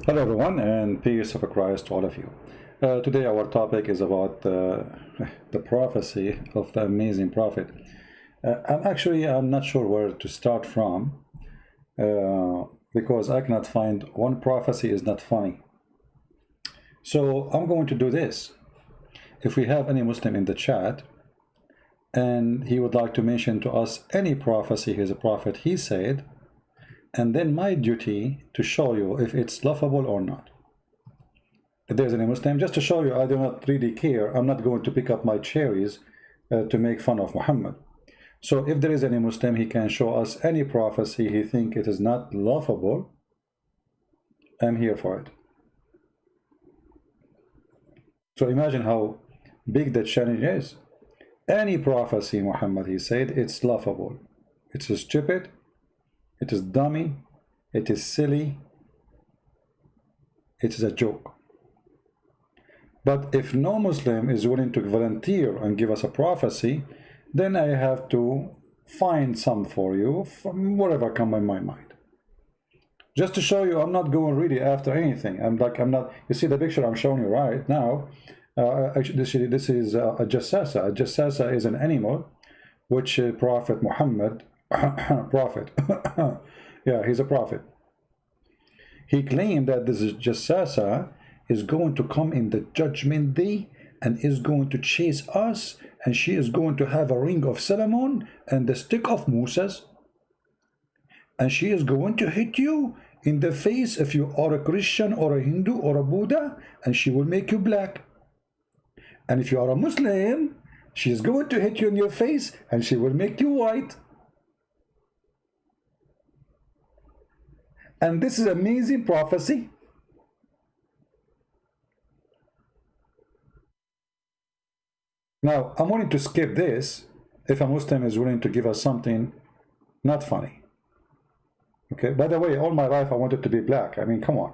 Hello everyone, and peace of Christ to all of you. Today our topic is about the prophecy of the amazing prophet. I'm not sure where to start from because I cannot find one prophecy is not funny. So I'm going to do this. If we have any Muslim in the chat and he would like to mention to us any prophecy he's a prophet he said, and then my duty to show you if it's laughable or not. If there's any Muslim, just to show you I do not really care. I'm not going to pick up my cherries to make fun of Muhammad. So if there is any Muslim, he can show us any prophecy he think it is not laughable. I'm here for it. So imagine how big the challenge is. Any prophecy Muhammad, he said, it's laughable. It's stupid. It is dummy, it is silly, it is a joke. But if no Muslim is willing to volunteer and give us a prophecy, then I have to find some for you from whatever comes in my mind. Just to show you, I'm not going really after anything. I'm not, you see the picture I'm showing you right now. Actually, this is a jassasa. A jassasa is an animal which Prophet Muhammad prophet yeah, he's a prophet. He claimed that this jassasa is going to come in the judgment day and is going to chase us, and she is going to have a ring of Solomon and the stick of Moses, and she is going to hit you in the face if you are a Christian or a Hindu or a Buddha, and she will make you black. And if you are a Muslim, she is going to hit you in your face and she will make you white. And this is amazing prophecy. Now, I'm willing to skip this if a Muslim is willing to give us something not funny. Okay, by the way, all my life I wanted to be black. I mean, come on.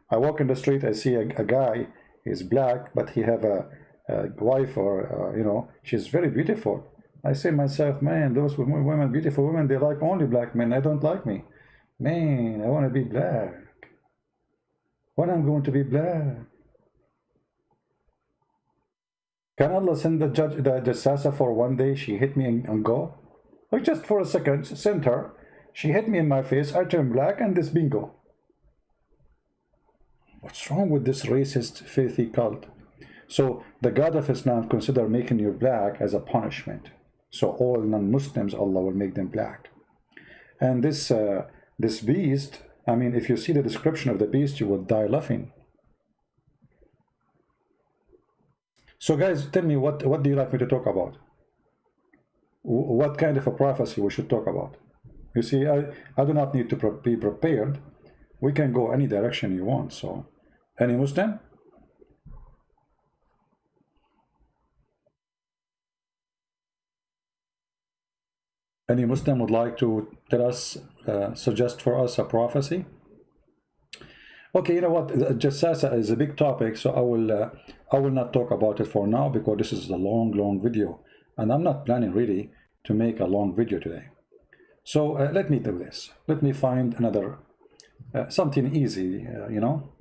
I walk in the street, I see a guy, he's black, but he have a wife or, you know, she's very beautiful. I say myself, man, those women, beautiful women, they like only black men. They don't like me. Man, I want to be black. When I'm going to be black? Can Allah send the judge, the jassasa for one day? She hit me and go? Like just for a second, send her. She hit me in my face, I turn black, and this bingo. What's wrong with this racist, filthy cult? So the God of Islam consider making you black as a punishment. So all non-Muslims, Allah will make them black. And this beast, I mean, if you see the description of the beast, you will die laughing. So guys, tell me, what do you like me to talk about? What kind of a prophecy we should talk about? You see, I do not need to be prepared. We can go any direction you want. So, any Muslim? Any Muslim would like to tell us, suggest for us a prophecy? Okay, you know what? Jassasa is a big topic, so I will not talk about it for now because this is a long video, and I'm not planning really to make a long video today. So let me do this. Let me find another something easy, you know.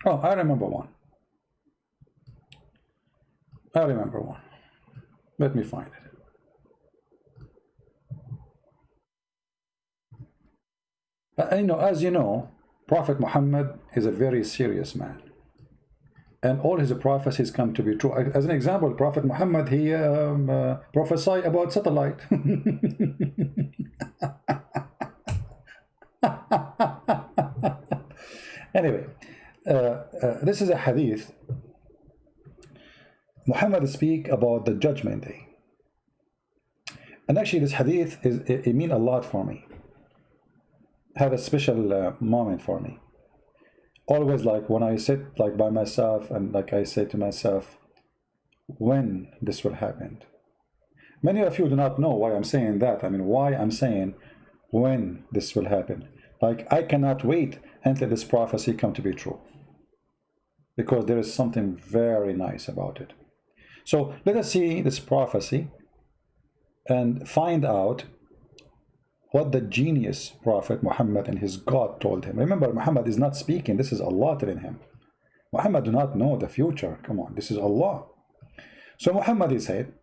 Oh, I remember one. Let me find it. As you know, Prophet Muhammad is a very serious man, and all his prophecies come to be true. As an example, Prophet Muhammad, he prophesied about satellite. Anyway, this is a hadith. Muhammad speak about the judgment day, and actually this hadith it mean a lot for me. Have a special moment for me. Always, like when I sit like by myself and like I say to myself, when this will happen. Many of you do not know why I'm saying that. I mean, why I'm saying when this will happen. Like, I cannot wait until this prophecy come to be true, because there is something very nice about it. So let us see this prophecy and find out what the genius Prophet Muhammad and his God told him. Remember, Muhammad is not speaking. This is Allah telling him. Muhammad do not know the future. Come on, this is Allah. So Muhammad, he said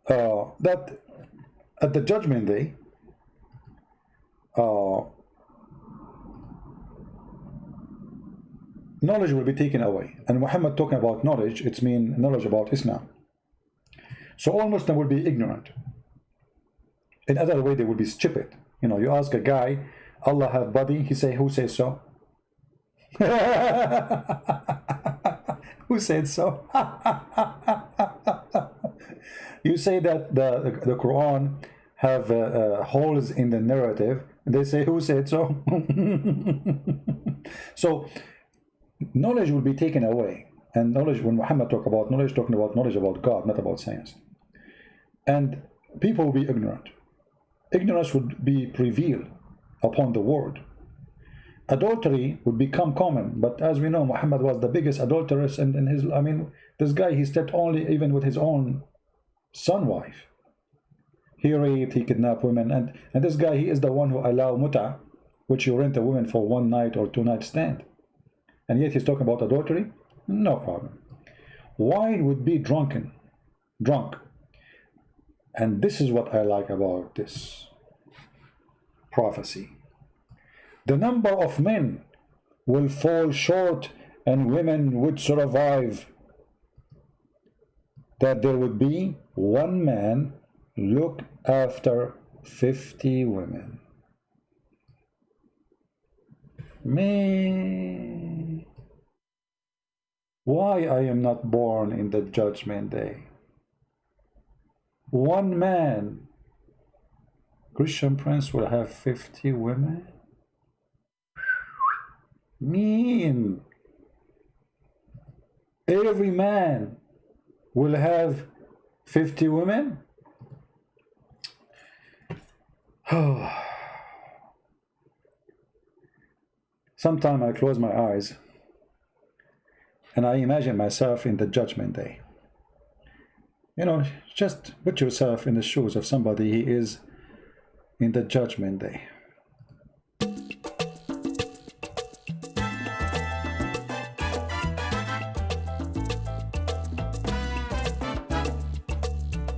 that at the judgment day, knowledge will be taken away. And Muhammad talking about knowledge, it's mean knowledge about Islam. So all Muslims will be ignorant. In other way, they will be stupid. You know, you ask a guy, Allah have body, he say, who says so? Who said so? You say that the Quran have holes in the narrative. They say, who said so? So knowledge will be taken away. And knowledge, when Muhammad talk about knowledge, talking about knowledge about God, not about science. And people will be ignorant. Ignorance would be prevailed upon the world. Adultery would become common, but as we know, Muhammad was the biggest adulteress, and his, I mean, this guy, he slept only even with his own son wife. He raped, he kidnapped women, and this guy, he is the one who allow muta, which you rent a woman for 1 night or 2 night stand. And yet he's talking about adultery? No problem. Wine would be drunk. And this is what I like about this prophecy. The number of men will fall short and women would survive. That there would be 1 man look after 50 women. Me. Why I am not born in the judgment day? 1 man, Christian prince, will have 50 women? Mean. Every man will have 50 women? Sometimes I close my eyes and I imagine myself in the judgment day. You know, just put yourself in the shoes of somebody he is in the judgment day.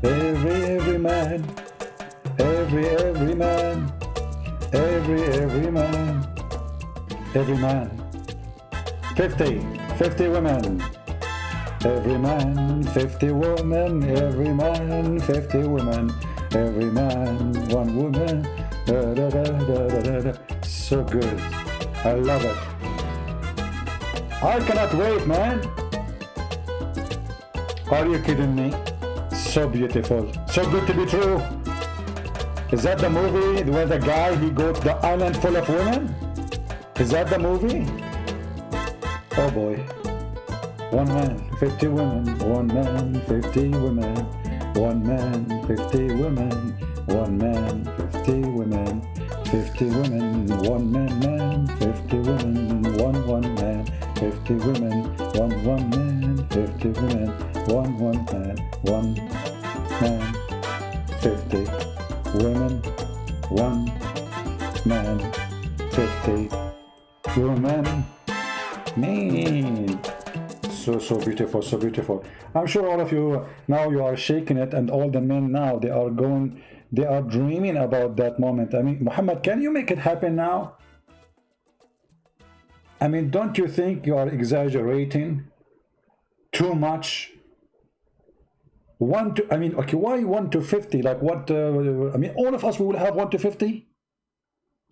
Every man, every man, every man, 50 women. Every man, 50 women, every man, 50 women, every man, 1 woman. Da, da, da, da, da, da. So good. I love it. I cannot wait, man. Are you kidding me? So beautiful. So good to be true. Is that the movie where the guy, he goes to the island full of women? Is that the movie? Oh boy. 1 man, 50 women, 1 man, 50 women, 1 man, 50 women, 1 man, 50 women, 50 women, 1 man, 50 women, 1 man, 50 women, 1 man, 50 women, 1 man, 1 man, 50 women, 1 man, 50 women. Man. So beautiful, so beautiful. I'm sure all of you now, you are shaking it, and all the men now, they are dreaming about that moment. I mean, Muhammad, can you make it happen now? I mean, don't you think you are exaggerating too much? I mean, okay, why 1 to 50? Like what? I mean, all of us, we will have 1 to 50.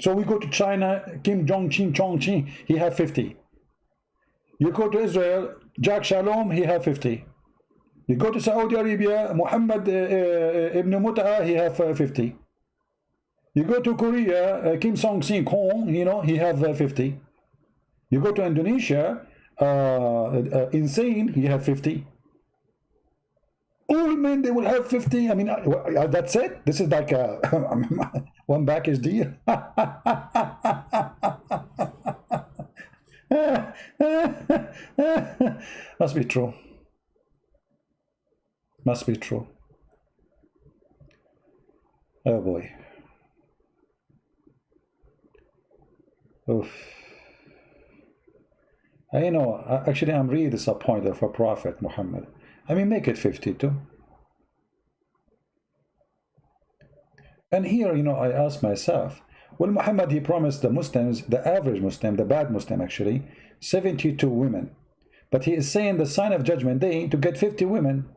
So we go to China, Kim Jong-un, he have 50. You go to Israel, Jack Shalom, he have 50. You go to Saudi Arabia, Muhammad ibn Mut'a, he have 50. You go to Korea, Kim Song-sin Kong, you know, he have 50. You go to Indonesia, Insane, he have 50. All men, they will have 50. I mean, that's it. This is like a one package deal. Must be true. Must be true. Oh boy. Oof. I know, actually, I'm really disappointed for Prophet Muhammad. I mean, make it 52. And here, I ask myself, well, Muhammad, he promised the Muslims, the average Muslim, the bad Muslim actually, 72 women. But he is saying the sign of judgment day to get 50 women.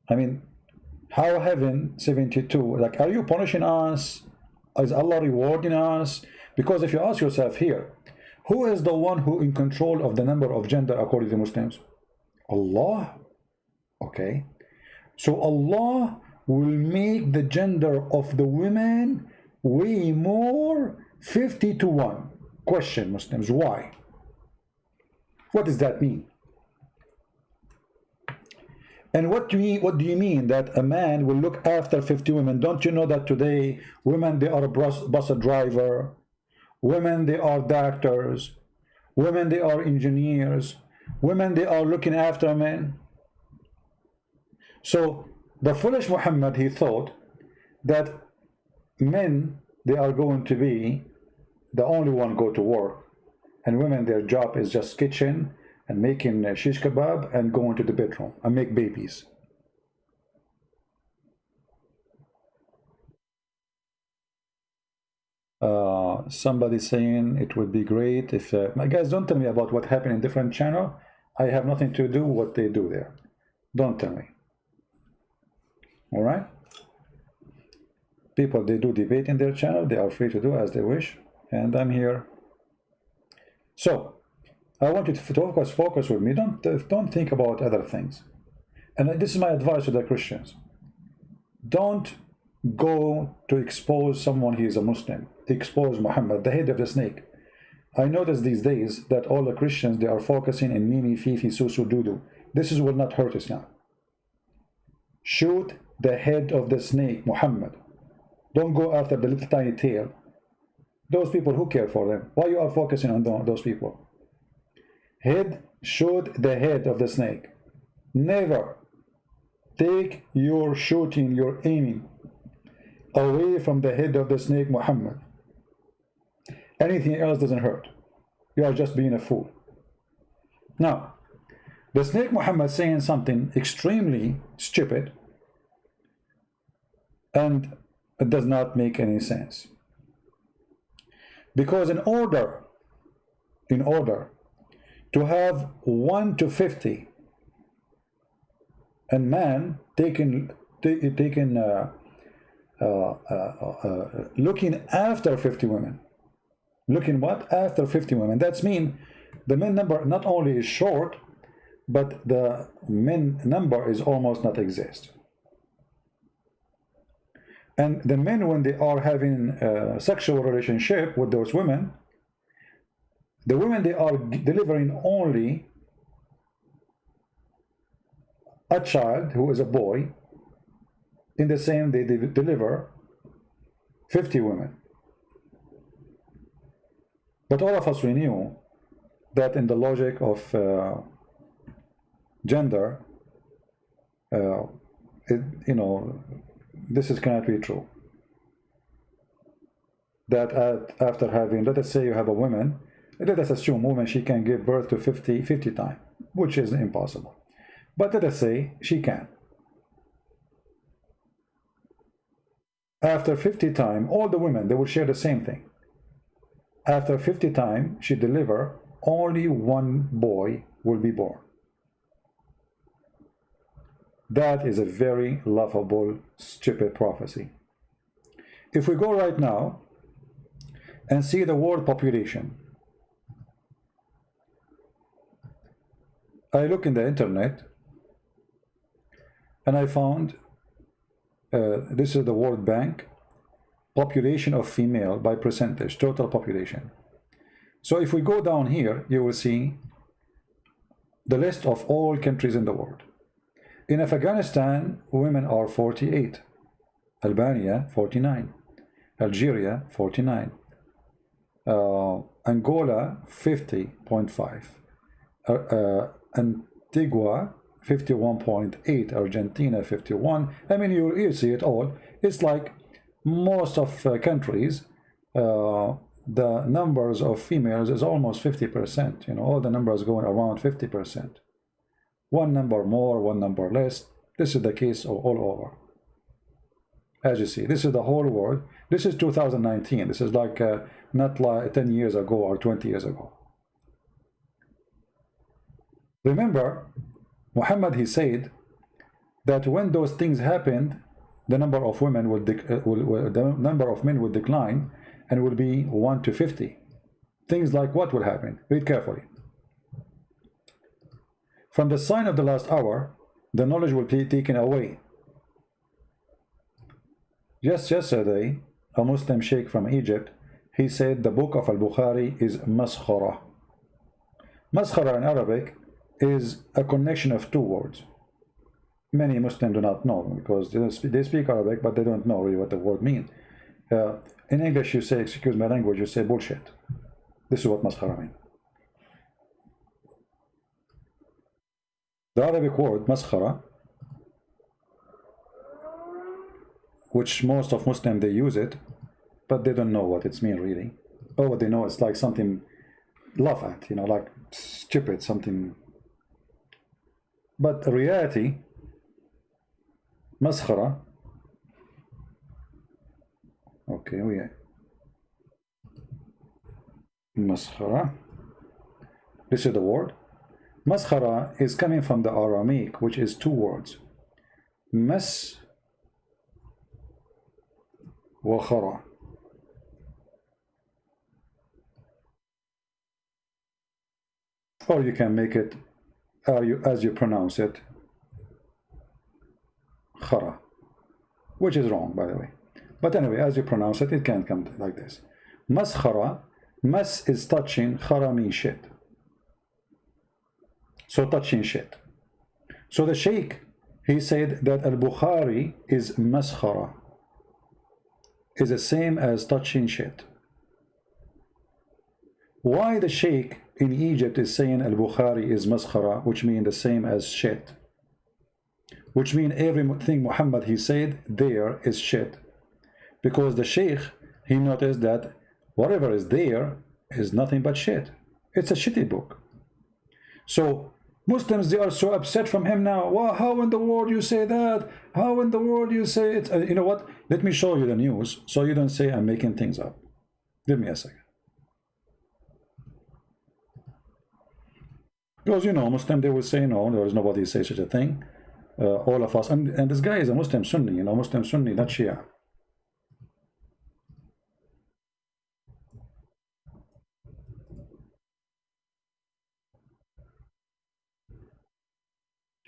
I mean, how heaven 72? Like, are you punishing us? Is Allah rewarding us? Because if you ask yourself here, who is the one who in control of the number of gender according to Muslims? Allah. Okay. So Allah will make the gender of the women way more, 50 to 1. Question, Muslims, why? What does that mean? And what do you mean that a man will look after 50 women? Don't you know that today women, they are a bus driver, women, they are doctors, women, they are engineers, women, they are looking after men. So the foolish Muhammad, he thought that men, they are going to be the only one go to work, and women, their job is just kitchen and making shish kebab and going to the bedroom and make babies. Somebody saying it would be great if my guys, don't tell me about what happened in different channel. I have nothing to do what they do there. Don't tell me. All right, people, they do debate in their channel, they are free to do as they wish, and I'm here. So I want you to focus with me. Don't think about other things. And this is my advice to the Christians. Don't go to expose someone he is a Muslim. Expose Muhammad, the head of the snake. I notice these days that all the Christians, they are focusing in Mimi, Fifi, Susu, Dudu. This will not hurt us now. Shoot the head of the snake, Muhammad. Don't go after the little tiny tail. Those people, who care for them? Why you are focusing on those people? Shoot the head of the snake. Never take your shooting, your aiming away from the head of the snake, Muhammad. Anything else doesn't hurt. You are just being a fool. Now, the snake Muhammad saying something extremely stupid, and it does not make any sense. Because in order to have 1 to 50, and man looking after 50 women. Looking what? After 50 women. That's mean the men number not only is short, but the men number is almost not exist. And the men, when they are having a sexual relationship with those women, the women, they are delivering only a child who is a boy. In the same, they deliver 50 women. But all of us, we knew that in the logic of gender, this cannot be true. That after having, let us say you have a woman, let us assume woman, she can give birth to 50 times, which is impossible. But let us say she can. After 50 times, all the women, they will share the same thing. After 50 times, she deliver, only one boy will be born. That is a very laughable, stupid prophecy. If we go right now and see the world population, I look in the internet and I found this is the World Bank population of female by percentage, total population. So if we go down here, you will see the list of all countries in the world. In Afghanistan, women are 48, Albania 49, Algeria 49, Angola 50.5, Antigua 51.8, Argentina 51. I mean, you see it all. It's like Most of countries, the numbers of females is almost 50%. You know, all the numbers going around 50%. One number more, one number less. This is the case all over. As you see, this is the whole world. This is 2019. This is like not like 10 years ago or 20 years ago. Remember, Muhammad, he said that when those things happened, the number of women will, the number of men will decline and will be 1 to 50. Things like what will happen? Read carefully. From the sign of the last hour, the knowledge will be taken away. Just yesterday, a Muslim sheikh from Egypt, he said the book of Al-Bukhari is maskhara. Maskhara in Arabic is a connection of two words. Many Muslims do not know because they speak Arabic, but they don't know really what the word means. In English, you say, excuse my language, you say bullshit. This is what maskhara means. The Arabic word maskhara, which most of Muslims, they use it, but they don't know what it's mean really. Or what they know, it's like something laugh at, you know, like stupid, something. But reality, maskhara, okay, maskhara, this is the word. Maskhara is coming from the Aramaic, which is two words. Mas wa khara. Or you can make it as you pronounce it, khara, which is wrong, by the way. But anyway, as you pronounce it, it can come like this. Maskhara, mas is touching, khara means shit. So touching shit. So the sheikh, he said that Al-Bukhari is maskhara, is the same as touching shit. Why the sheikh in Egypt is saying Al-Bukhari is maskhara, which means the same as shit? Which means everything Muhammad he said there is shit. Because the sheikh, he noticed that whatever is there is nothing but shit. It's a shitty book. So Muslims, they are so upset from him now. Well, how in the world you say that? How in the world you say it? You know what? Let me show you the news so you don't say I'm making things up. Give me a second. Because, you know, Muslim, they will say, no, there is nobody say such a thing. All of us, and this guy is a Muslim Sunni, you know, Muslim Sunni, not Shia.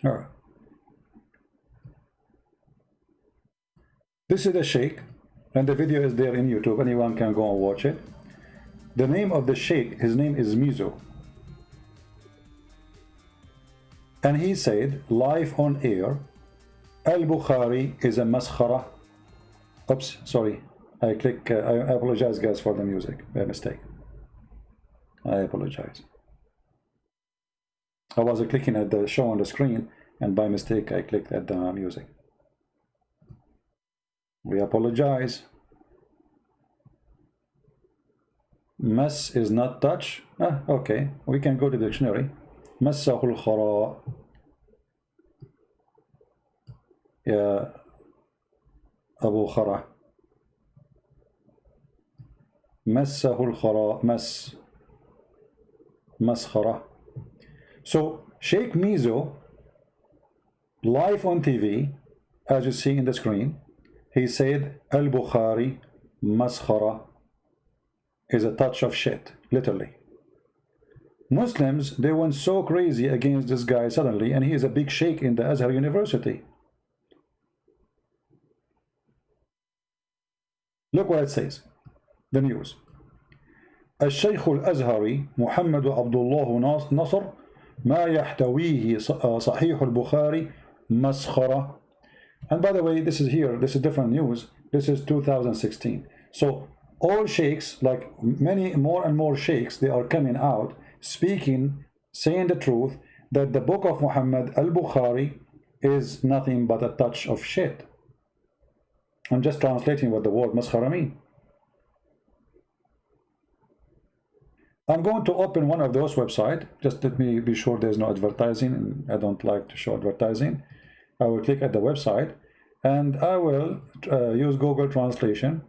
All right. This is the sheikh, and the video is there in YouTube. Anyone can go and watch it. The name of the sheikh, his name is Mizo. And he said, live on air, Al-Bukhari is a maskhara. Oops, sorry. I apologize, guys, for the music. By mistake. I apologize. I was clicking at the show on the screen, and by mistake, I clicked at the music. We apologize. Mas is not touch. Okay, we can go to the dictionary. مسه الخراء يا أبو خرا. مسه الخراء مسخرة. So Sheikh Mizo, live on TV, as you see in the screen, he said Al-Bukhari maskhara is a touch of shit, literally. Muslims, they went so crazy against this guy suddenly, and he is a big sheikh in the Azhar University. Look what it says, the news. الشيخ الأزهري محمد عبد الله نصر ما يحتويه صحيح البخاري مسخرة. And by the way, this is here, this is different news. This is 2016. So all sheikhs, like many more and more sheikhs, they are coming out speaking, saying the truth, that the book of Muhammad al-Bukhari is nothing but a touch of shit. I'm just translating what the word maskhara mean. I'm going to open one of those websites. Just let me be sure there's no advertising, and I don't like to show advertising. I will click at the website and I will use Google Translation.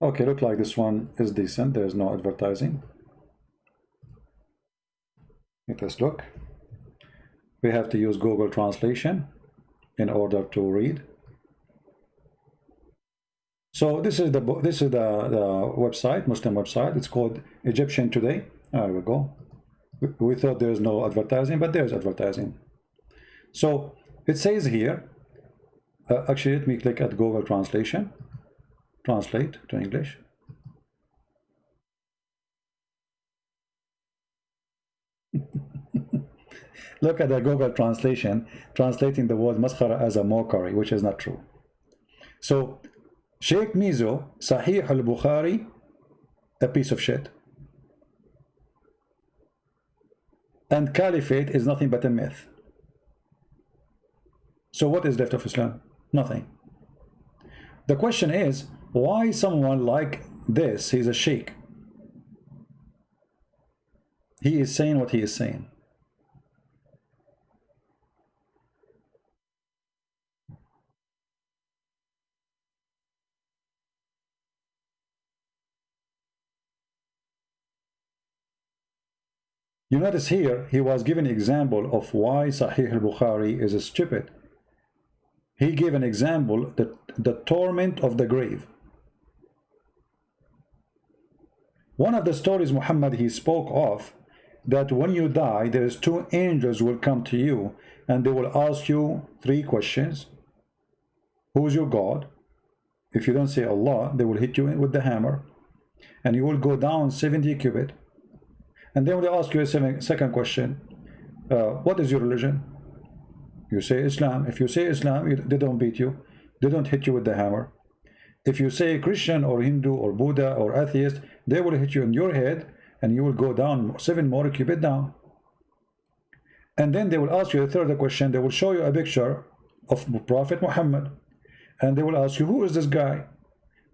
Okay, look like this one is decent. There's no advertising. Let us look. We have to use Google Translation in order to read. So this is the website, Muslim website. It's called Egyptian Today. There we go. We thought there's no advertising, but there's advertising. So it says here, actually let me click at Google Translation, translate to English. Look at the Google Translation, translating the word maskhara as a mockery, which is not true. So Sheikh Mizo, Sahih al-Bukhari, a piece of shit. And caliphate is nothing but a myth. So what is left of Islam? Nothing. The question is, why someone like this, he's a sheikh, he is saying what he is saying. You notice here, he was given an example of why Sahih al-Bukhari is stupid. He gave an example, that the torment of the grave. One of the stories Muhammad he spoke of, that when you die, there is two angels will come to you and they will ask you three questions. Who is your God? If you don't say Allah, they will hit you with the hammer and you will go down 70 cubit. And then they ask you a second question. What is your religion? You say Islam. If you say Islam, they don't beat you. They don't hit you with the hammer. If you say Christian or Hindu or Buddha or atheist, they will hit you in your head and you will go down 7 more cubit down. And then they will ask you a third question. They will show you a picture of Prophet Muhammad and they will ask you, who is this guy?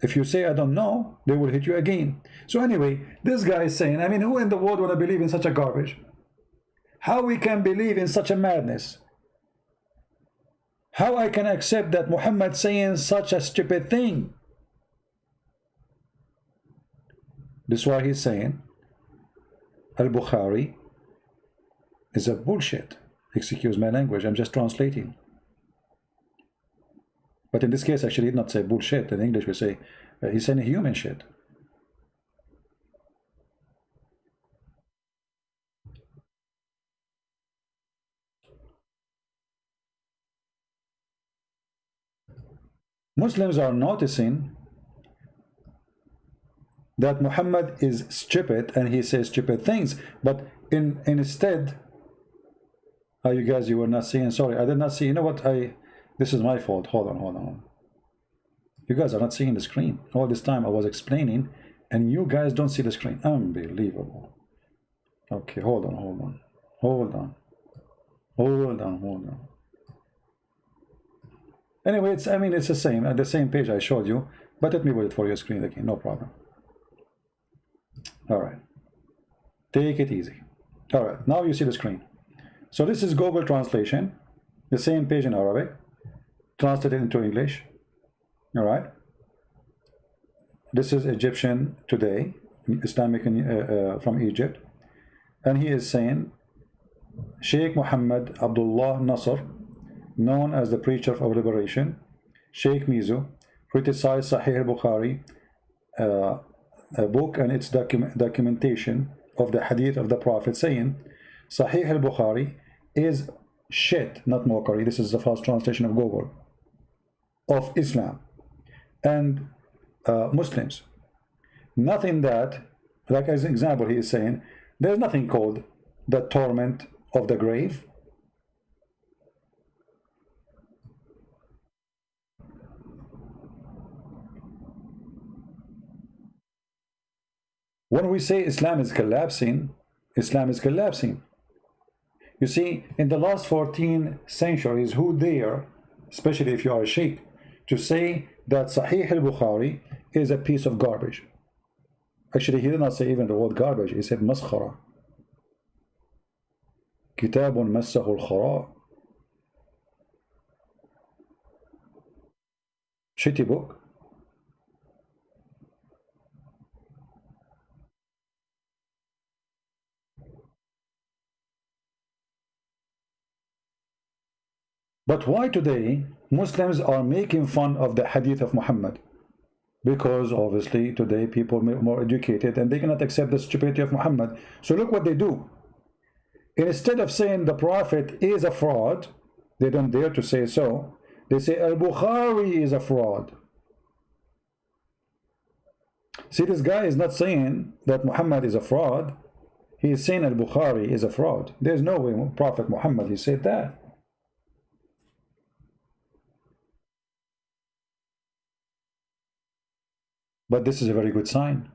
If you say I don't know, they will hit you again. So anyway, this guy is saying, I mean, who in the world would believe in such a garbage? How we can believe in such a madness? How I can accept that Muhammad saying such a stupid thing? This is why he's saying Al-Bukhari is a bullshit. Excuse my language, I'm just translating. But in this case, actually, he did not say bullshit. In English, we say he's saying human shit. Muslims are noticing that Muhammad is stupid and he says stupid things, but instead, you guys, you were not seeing. Sorry, I did not see. You know what? This is my fault. Hold on. You guys are not seeing the screen. All this time I was explaining, and you guys don't see the screen. Unbelievable. Okay, hold on. Anyway, it's the same page I showed you, but let me wait for your screen again. No problem. All right. Take it easy. All right. Now you see the screen. So this is Google Translation, the same page in Arabic, translated into English. All right. This is Egyptian Today, Islamic from Egypt, and he is saying Sheikh Muhammad Abdullah Nasr, known as the preacher of liberation, Sheikh Mizo, criticized Sahih al-Bukhari, a book and its documentation of the hadith of the Prophet, saying Sahih al-Bukhari is shit, not mockery. This is the first translation of Google, of Islam and Muslims. Nothing that, like as an example, he is saying there's nothing called the torment of the grave. When we say Islam is collapsing, Islam is collapsing. You see, in the last 14 centuries, who dare, especially if you are a sheikh, to say that Sahih al-Bukhari is a piece of garbage? Actually, he did not say even the word garbage. He said maskhara. Kitabun massahu al-khara. Shitty book. But why today Muslims are making fun of the hadith of Muhammad? Because obviously today people are more educated and they cannot accept the stupidity of Muhammad. So look what they do. Instead of saying the Prophet is a fraud, they don't dare to say so. They say Al-Bukhari is a fraud. See, this guy is not saying that Muhammad is a fraud. He is saying Al-Bukhari is a fraud. There's no way Prophet Muhammad, he said that. But this is a very good sign.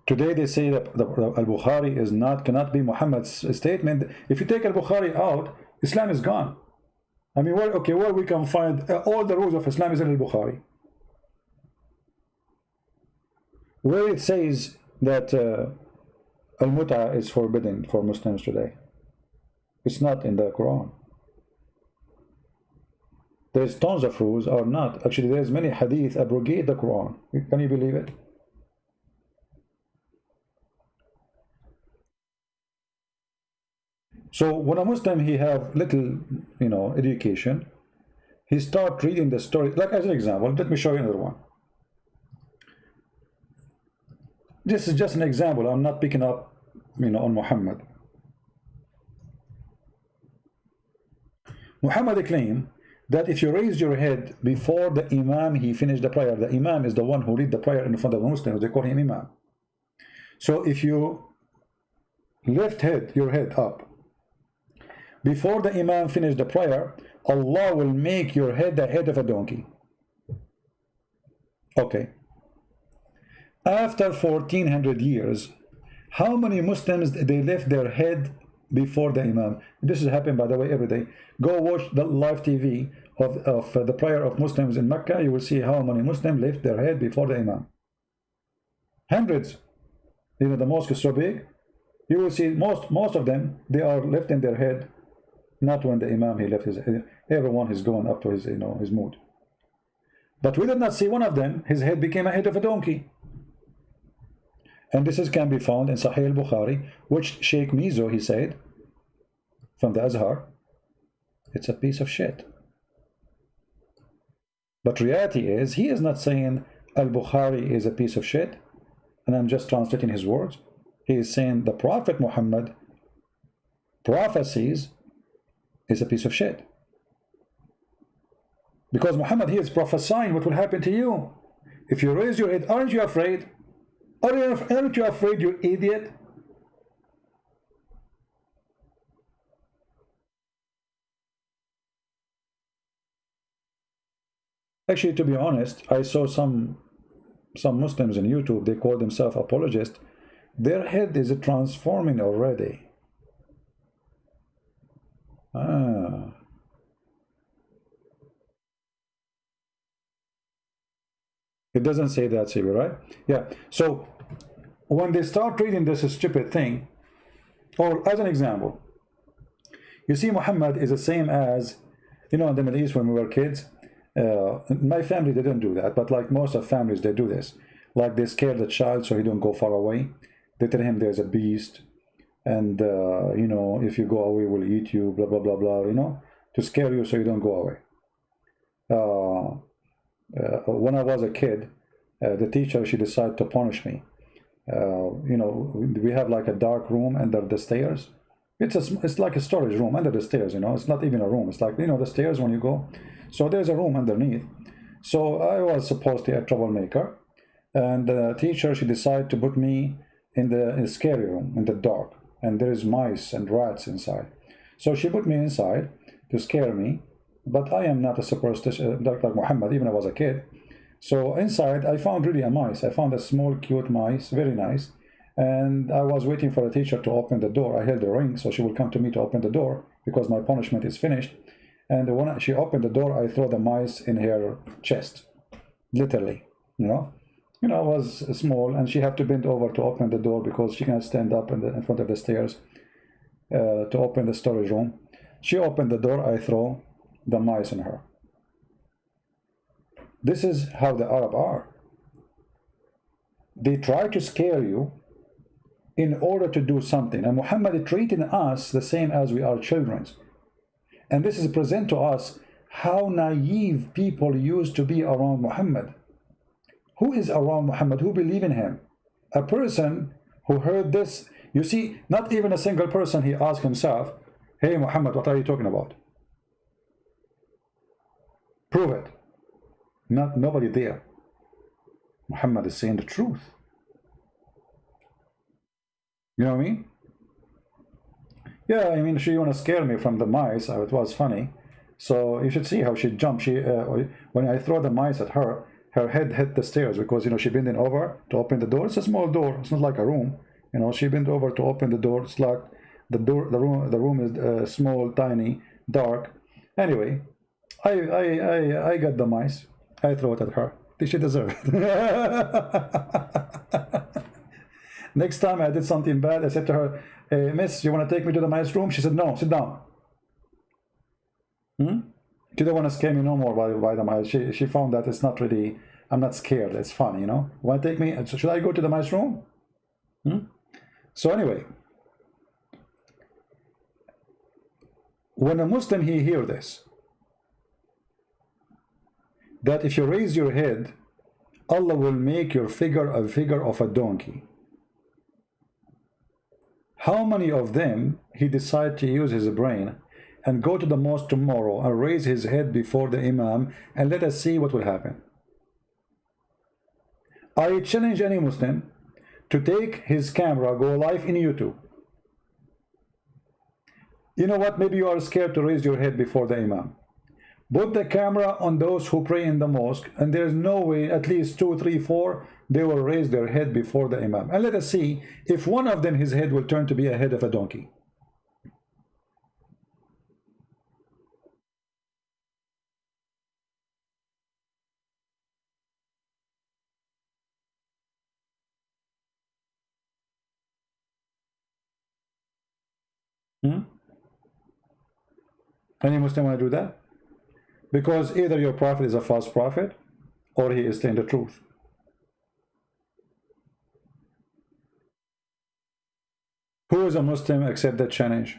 Today they say that Al-Bukhari is cannot be Muhammad's statement. If you take Al-Bukhari out, Islam is gone. I mean, where we can find all the rules of Islam is in Al-Bukhari. Where it says that Al-Mut'a is forbidden for Muslims today. It's not in the Quran. There's tons of rules or not. Actually, there's many hadith abrogate the Quran. Can you believe it? So when a Muslim, he have little, education, he start reading the story. Like as an example, let me show you another one. This is just an example. I'm not picking up, on Muhammad. Muhammad claimed that if you raise your head before the Imam, he finished the prayer. The Imam is the one who lead the prayer in front of the Muslims. They call him Imam. So if you lift your head up before the Imam finished the prayer, Allah will make your head the head of a donkey. Okay. After 1400 years, how many Muslims they lift their head before the Imam? This is happening, by the way, every day. Go watch the live TV of the prayer of Muslims in Mecca. You will see how many Muslims lift their head before the Imam. Hundreds. The mosque is so big. You will see most of them, they are lifting their head, not when the Imam he left his head. Everyone is going up to his his mood. But we did not see one of them. His head became a head of a donkey. And this can be found in Sahih al-Bukhari, which Sheikh Mizo, he said, from the Azhar, it's a piece of shit. But reality is, he is not saying al-Bukhari is a piece of shit, and I'm just translating his words. He is saying the Prophet Muhammad, prophecies, is a piece of shit. Because Muhammad, he is prophesying what will happen to you. If you raise your head, aren't you afraid? Aren't you afraid, you idiot? Actually, to be honest, I saw some Muslims on YouTube, they call themselves apologists. Their head is transforming already. It doesn't say that, Sibi, right? Yeah. So when they start reading this stupid thing, or as an example, you see Muhammad is the same as, in the Middle East when we were kids. My family, they don't do that, but like most of families, they do this. Like they scare the child so he don't go far away. They tell him there's a beast, and if you go away, we'll eat you, blah, blah, blah, blah, to scare you so you don't go away. When I was a kid, the teacher, she decided to punish me. We have like a dark room under the stairs. It's like a storage room under the stairs. It's not even a room. It's like the stairs when you go. So there's a room underneath. So I was supposed to be a troublemaker, and the teacher, she decided to put me in the scary room in the dark, and there is mice and rats inside. So she put me inside to scare me. But I am not a superstitious like Muhammad, even when I was a kid. So inside, I found really a mice. I found a small, cute mice, very nice. And I was waiting for the teacher to open the door. I held the ring so she will come to me to open the door because my punishment is finished. And when she opened the door, I threw the mice in her chest, literally. It was small, and she had to bend over to open the door because she can't stand up in front of the stairs to open the storage room. She opened the door. I throw the mice in her. This is how the Arab are. They try to scare you in order to do something. And Muhammad treating us the same as we are children. And this is present to us how naive people used to be around Muhammad. Who is around Muhammad? Who believe in him? A person who heard this, you see, not even a single person he asked himself, hey Muhammad, what are you talking about? Prove it. Nobody there. Muhammad is saying the truth. You know what I mean? Yeah, I mean, she want to scare me from the mice. It was funny. So you should see how she jumped. When I throw the mice at her, her head hit the stairs because, she bending over to open the door. It's a small door. It's not like a room. She bent over to open the door. It's like the room is small, tiny, dark. Anyway, I got the mice. I throw it at her. She deserve it. Next time I did something bad, I said to her, hey, miss, you want to take me to the mice room? She said, no, sit down. She don't want to scare me no more by the mice. She found that it's not really, I'm not scared. It's fun, Want to take me? Should I go to the mice room? So anyway, when a Muslim he hear this, that if you raise your head, Allah will make your figure a figure of a donkey. How many of them he decide to use his brain and go to the mosque tomorrow and raise his head before the Imam and let us see what will happen? I challenge any Muslim to take his camera, go live in YouTube. You know what? Maybe you are scared to raise your head before the Imam. Put the camera on those who pray in the mosque, and there's no way, at least 2, 3, 4, they will raise their head before the Imam. And let us see if one of them, his head will turn to be a head of a donkey. Any Muslim want to do that? Because either your prophet is a false prophet or he is telling the truth. Who is a Muslim accept that challenge?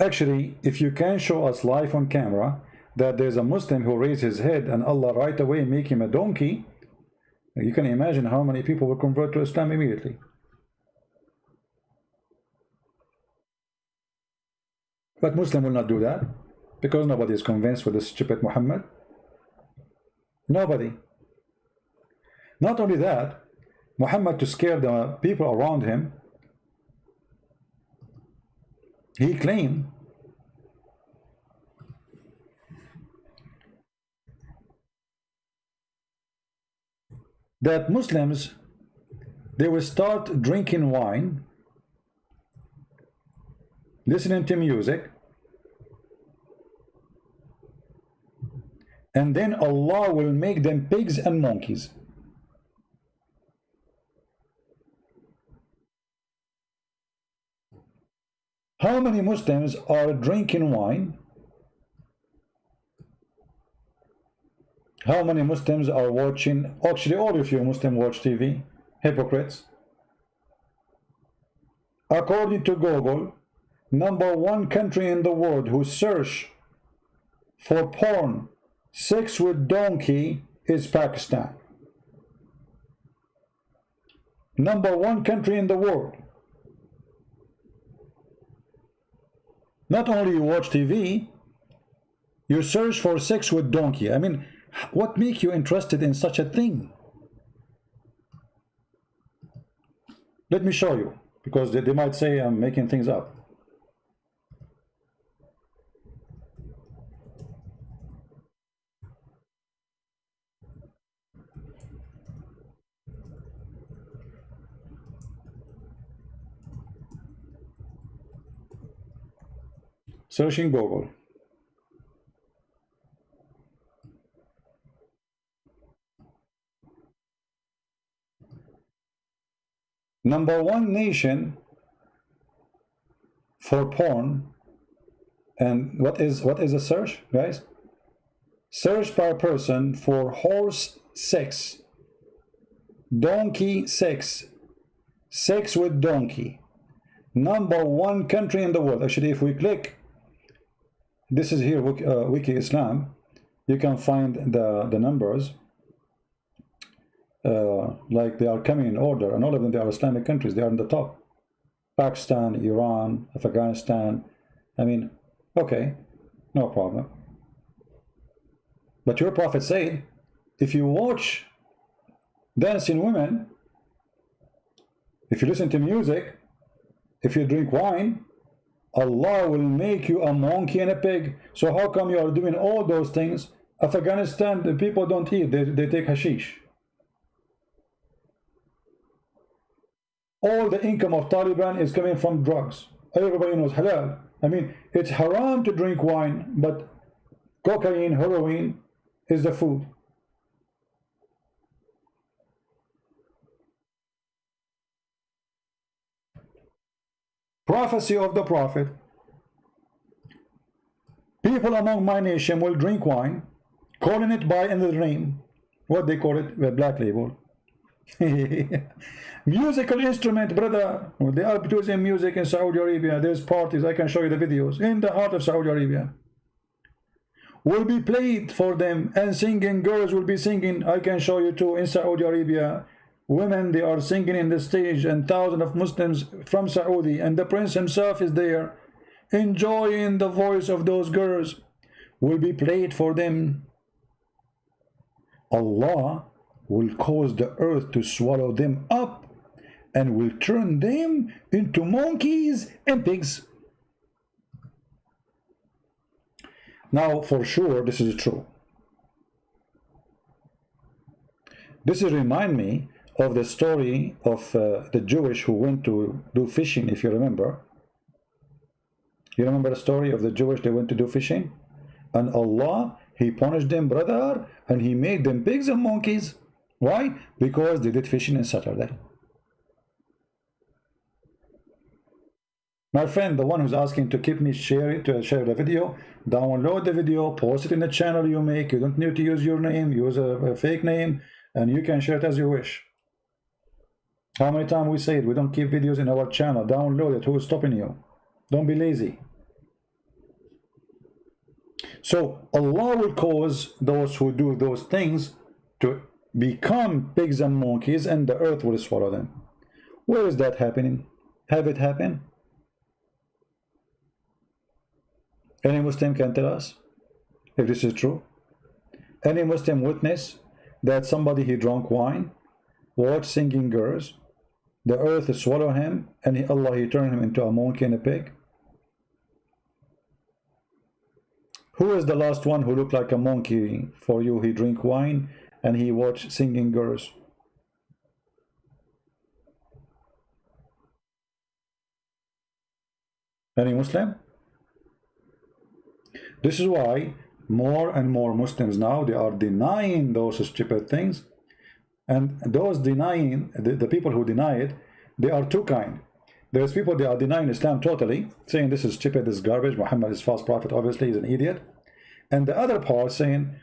Actually, if you can show us live on camera that there's a Muslim who raised his head and Allah right away make him a donkey, you can imagine how many people will convert to Islam immediately. But Muslim will not do that because nobody is convinced with this stupid Muhammad. Nobody. Not only that, Muhammad, to scare the people around him, he claimed that Muslims, they will start drinking wine, listening to music, and then Allah will make them pigs and monkeys. How many Muslims are drinking wine? How many Muslims are watching? Actually, all of you Muslims watch TV. Hypocrites. According to Google, #1 country in the world who search for porn, sex with donkey, is Pakistan. #1 country in the world. Not only you watch TV, you search for sex with donkey. I mean, what makes you interested in such a thing? Let me show you, because they might say I'm making things up. Searching Google. Number one nation for porn. And what is a search, guys? Search per person for horse sex, donkey sex, sex with donkey. Number one country in the world. Actually, if we click, this is here, Wiki Islam, you can find the numbers. Like they are coming in order, and all of them, they are Islamic countries. They are in the top. Pakistan, Iran, Afghanistan. I mean, okay, no problem. But your prophet said, if you watch dancing women, if you listen to music, if you drink wine, Allah will make you a monkey and a pig. So how come you are doing all those things? Afghanistan, the people don't eat, they take hashish. All the income of Taliban is coming from drugs. Everybody knows halal. I mean, it's haram to drink wine, but cocaine, heroin is the food. Prophecy of the prophet. People among my nation will drink wine, calling it by another name. What they call it? The black label. Musical instrument, brother. They are producing music in Saudi Arabia. There's parties. I can show you the videos. In the heart of Saudi Arabia. Will be played for them, and singing girls will be singing. I can show you too in Saudi Arabia. Women, they are singing in the stage, and thousands of Muslims from Saudi, and the prince himself is there, enjoying the voice of those girls. Will be played for them. Allah will cause the earth to swallow them up and will turn them into monkeys and pigs. Now, for sure, this is true. This remind me of the story of the Jewish who went to do fishing, if you remember. You remember the story of the Jewish, they went to do fishing? And Allah, He punished them, brother, and He made them pigs and monkeys. Why? Because they did fishing on Saturday. My friend, the one who's asking to keep me share the video, download the video, post it in the channel you make. You don't need to use your name, use a fake name, and you can share it as you wish. How many times we say it? We don't keep videos in our channel. Download it. Who is stopping you? Don't be lazy. So Allah will cause those who do those things to become pigs and monkeys, and the earth will swallow them. Where is that happening? Have it happen? Any Muslim can tell us if this is true? Any Muslim witness that somebody he drank wine, watched singing girls, the earth swallow him, and Allah he turned him into a monkey and a pig? Who is the last one who looked like a monkey for you? He drink wine and he watched singing girls. Any Muslim? This is why more and more Muslims now, they are denying those stupid things. And those denying, the people who deny it, they are two kind. There's people, they are denying Islam totally, saying this is stupid, this is garbage, Muhammad is false prophet, obviously he's an idiot. And the other part saying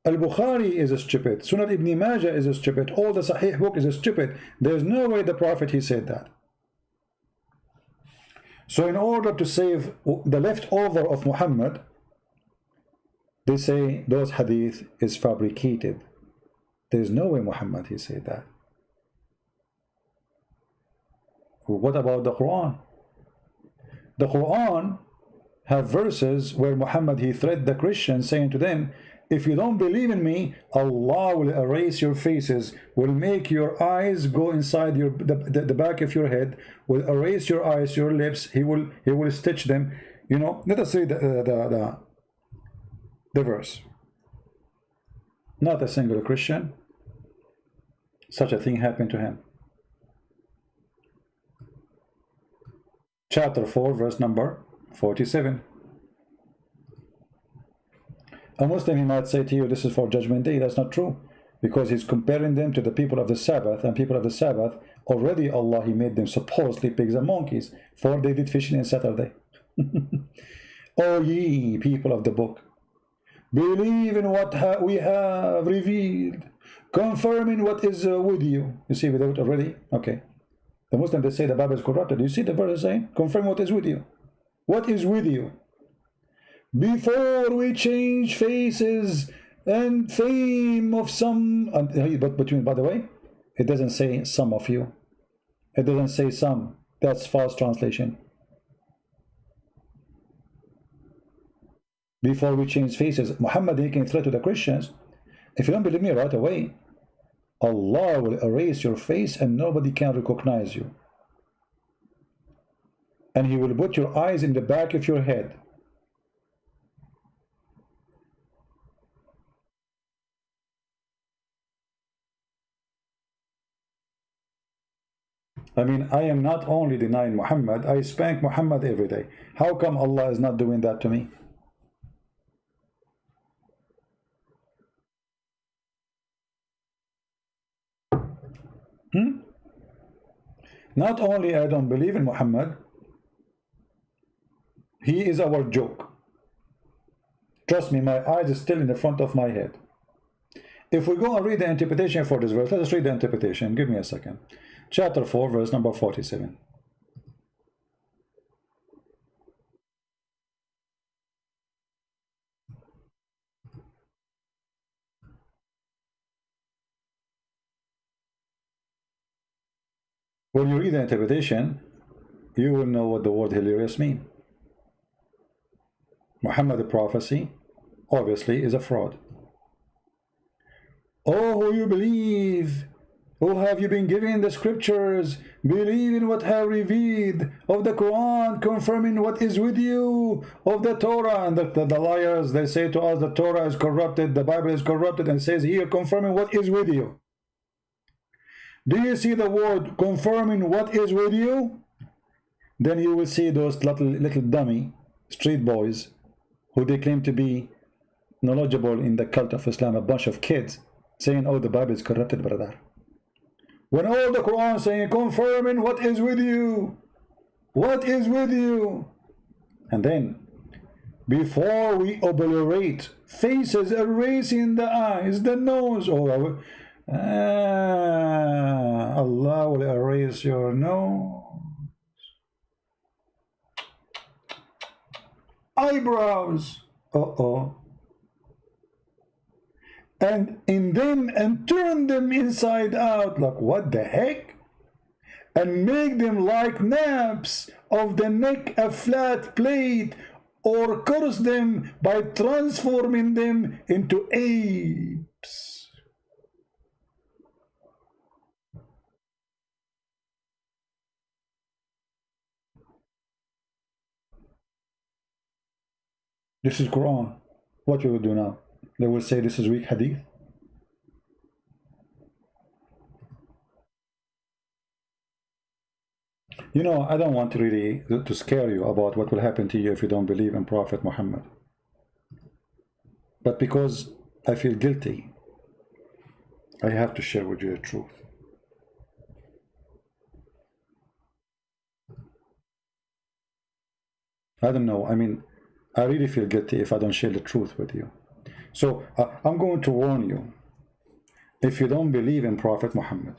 Al-Bukhari is stupid, Sunan Ibn Majah is stupid, all the Sahih book is stupid. There's no way the prophet he said that. So in order to save the leftover of Muhammad, they say those hadith is fabricated. There's no way Muhammad he said that. What about the Quran? The Quran have verses where Muhammad he threatened the Christians, saying to them, if you don't believe in me, Allah will erase your faces, will make your eyes go inside the back of your head, will erase your eyes, your lips, he will stitch them. You know, let us read the verse. Not a single Christian such a thing happened to him. Chapter 4, verse number 47. A Muslim, he might say to you, this is for Judgment Day. That's not true, because he's comparing them to the people of the Sabbath, and people of the Sabbath, already Allah, he made them supposedly pigs and monkeys, for they did fishing on Saturday. O ye people of the book, believe in what we have revealed, confirming what is with you. You see, without already, okay. The Muslims, they say the Bible is corrupted. You see the verse saying, confirm what is with you. What is with you? Before we change faces and fame of some, but between, by the way, it doesn't say some of you. It doesn't say some. That's false translation. Before we change faces, Muhammad making threat to the Christians. If you don't believe me right away, Allah will erase your face and nobody can recognize you. And he will put your eyes in the back of your head. I mean, I am not only denying Muhammad, I spank Muhammad every day. How come Allah is not doing that to me? Not only I don't believe in Muhammad, he is our joke. Trust me, my eyes is still in the front of my head. If we go and read the interpretation for this verse, let us read the interpretation. Give me a second. Chapter 4, verse number 47. When you read the interpretation, you will know what the word hilarious means. Muhammad, the prophecy, obviously is a fraud. Oh, who you believe, who have you been given the scriptures, believe in what have revealed of the Quran, confirming what is with you of the Torah. And the liars, they say to us the Torah is corrupted, the Bible is corrupted, and it says here confirming what is with you. Do you see the word confirming what is with you? Then you will see those little dummy street boys who they claim to be knowledgeable in the cult of Islam, a bunch of kids saying, oh, the Bible is corrupted, brother. When all the Quran saying confirming what is with you, what is with you. And then before we obliterate faces, erasing the eyes, the nose, Allah will erase your nose, eyebrows, and in them and turn them inside out. Like, what the heck? And make them like naps of the neck, a flat plate, or curse them by transforming them into apes. This is Quran. What we will do now? They will say this is weak hadith. You know, I don't want really to scare you about what will happen to you if you don't believe in Prophet Muhammad. But because I feel guilty, I have to share with you the truth. I don't know. I mean, I really feel guilty if I don't share the truth with you. So I'm going to warn you. If you don't believe in Prophet Muhammad,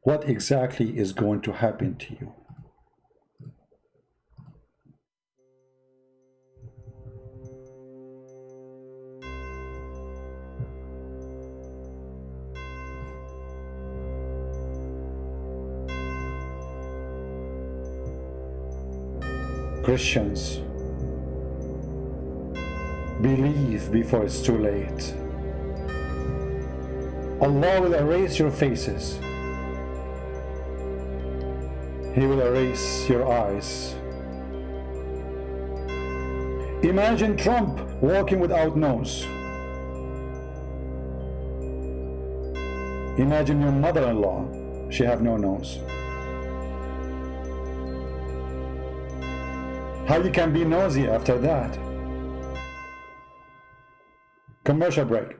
what exactly is going to happen to you? Christians, believe before it's too late. Allah will erase your faces. He will erase your eyes. Imagine Trump walking without nose. Imagine your mother-in-law, she have no nose. How you can be nosy after that? Commercial break.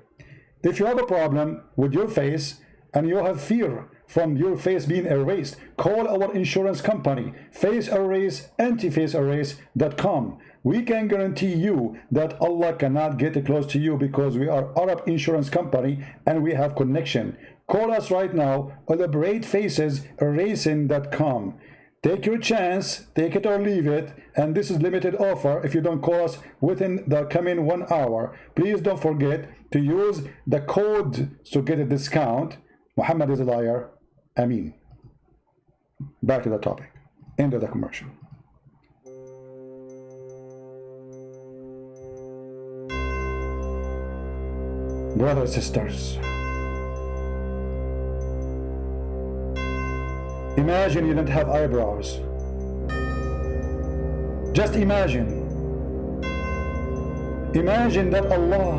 If you have a problem with your face and you have fear from your face being erased, call our insurance company, Face Erase, antifaceerase.com. We can guarantee you that Allah cannot get close to you because we are Arab insurance company and we have connection. Call us right now, elaboratefaceserasing.com. Take your chance, take it or leave it, and this is limited offer if you don't call us within the coming 1 hour. Please don't forget to use the code to get a discount. Muhammad is a liar. Ameen. Back to the topic. End of the commercial. Brothers and sisters, imagine you don't have eyebrows. Just imagine. Imagine that Allah,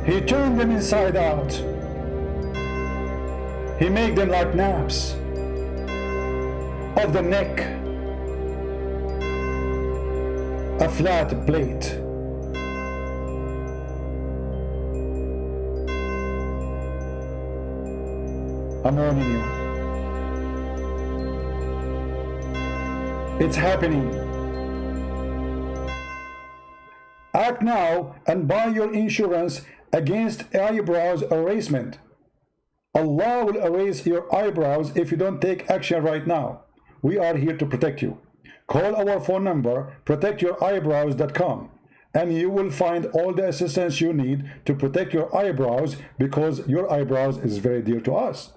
He turned them inside out. He made them like naps of the neck, a flat plate. I'm warning you. It's happening. Act now and buy your insurance against eyebrows erasement. Allah will erase your eyebrows if you don't take action right now. We are here to protect you. Call our phone number, protectyoureyebrows.com, and you will find all the assistance you need to protect your eyebrows because your eyebrows is very dear to us.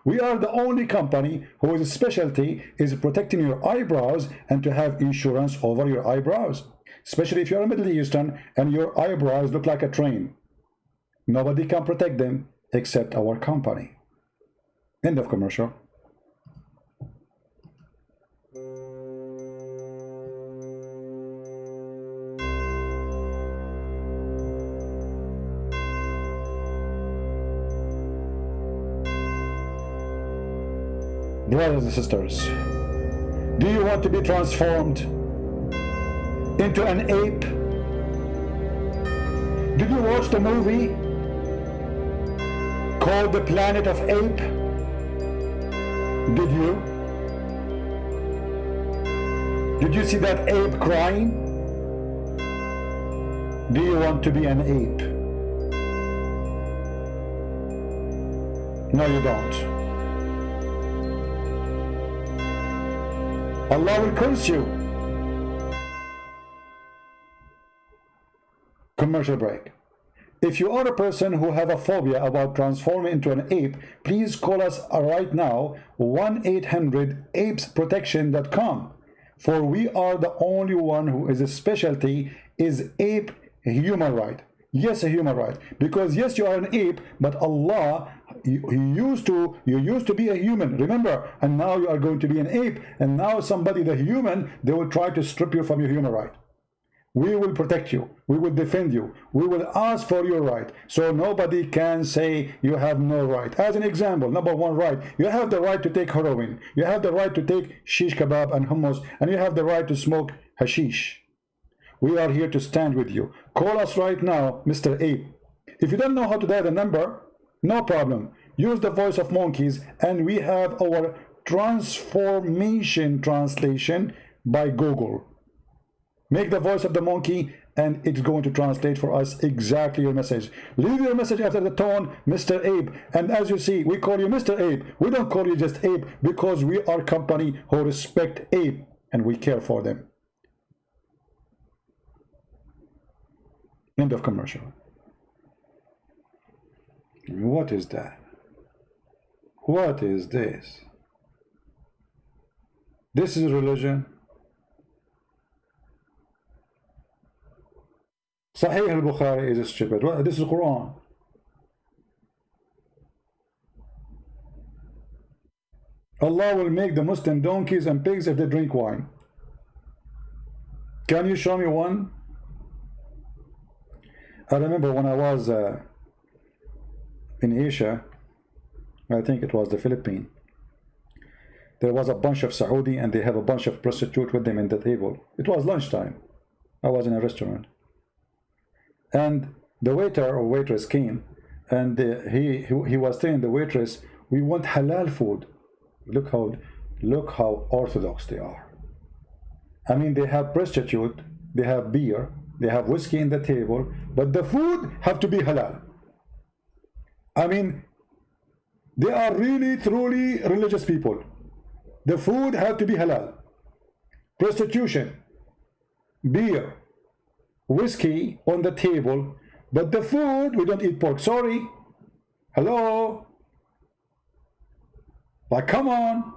We are the only company whose specialty is protecting your eyebrows and to have insurance over your eyebrows, especially if you're a Middle Eastern and your eyebrows look like a train. Nobody can protect them except our company. End of commercial. Brothers and sisters, do you want to be transformed into an ape? Did you watch the movie called The Planet of Ape? Did you? Did you see that ape crying? Do you want to be an ape? No, you don't. Allah will curse you. Commercial break. If you are a person who have a phobia about transforming into an ape, please call us right now, 1-800-APESProtection.com, for we are the only one who is a specialty is ape human right. Yes, a human right, because yes, you are an ape, but Allah, you used to be a human, remember, and now you are going to be an ape, and now somebody, the human, they will try to strip you from your human right. We will protect you, we will defend you, we will ask for your right, so nobody can say you have no right. As an example, number one right, you have the right to take heroin, you have the right to take shish kebab and hummus, and you have the right to smoke hashish. We are here to stand with you. Call us right now, Mr. Ape. If you don't know how to dial the number, no problem. Use the voice of monkeys, and we have our transformation translation by Google. Make the voice of the monkey, and it's going to translate for us exactly your message. Leave your message after the tone, Mr. Ape. And as you see, we call you Mr. Ape. We don't call you just Ape because we are a company who respect ape and we care for them. End of commercial. What is that? What is this? This is religion. Sahih al-Bukhari is stupid. This is Quran. Allah will make the Muslim donkeys and pigs if they drink wine. Can you show me one? I remember when I was in Asia, I think it was the Philippines, there was a bunch of Saudi and they have a bunch of prostitutes with them in the table. It was lunchtime. I was in a restaurant. And The waiter or waitress came, and he was telling the waitress, "We want halal food." Look how orthodox they are. I mean, they have prostitute, they have beer, they have whiskey in the table, but the food have to be halal. I mean, they are really truly religious people. The food have to be halal. Prostitution, beer, whiskey on the table, but the food, we don't eat pork. Sorry. Hello? Like, come on.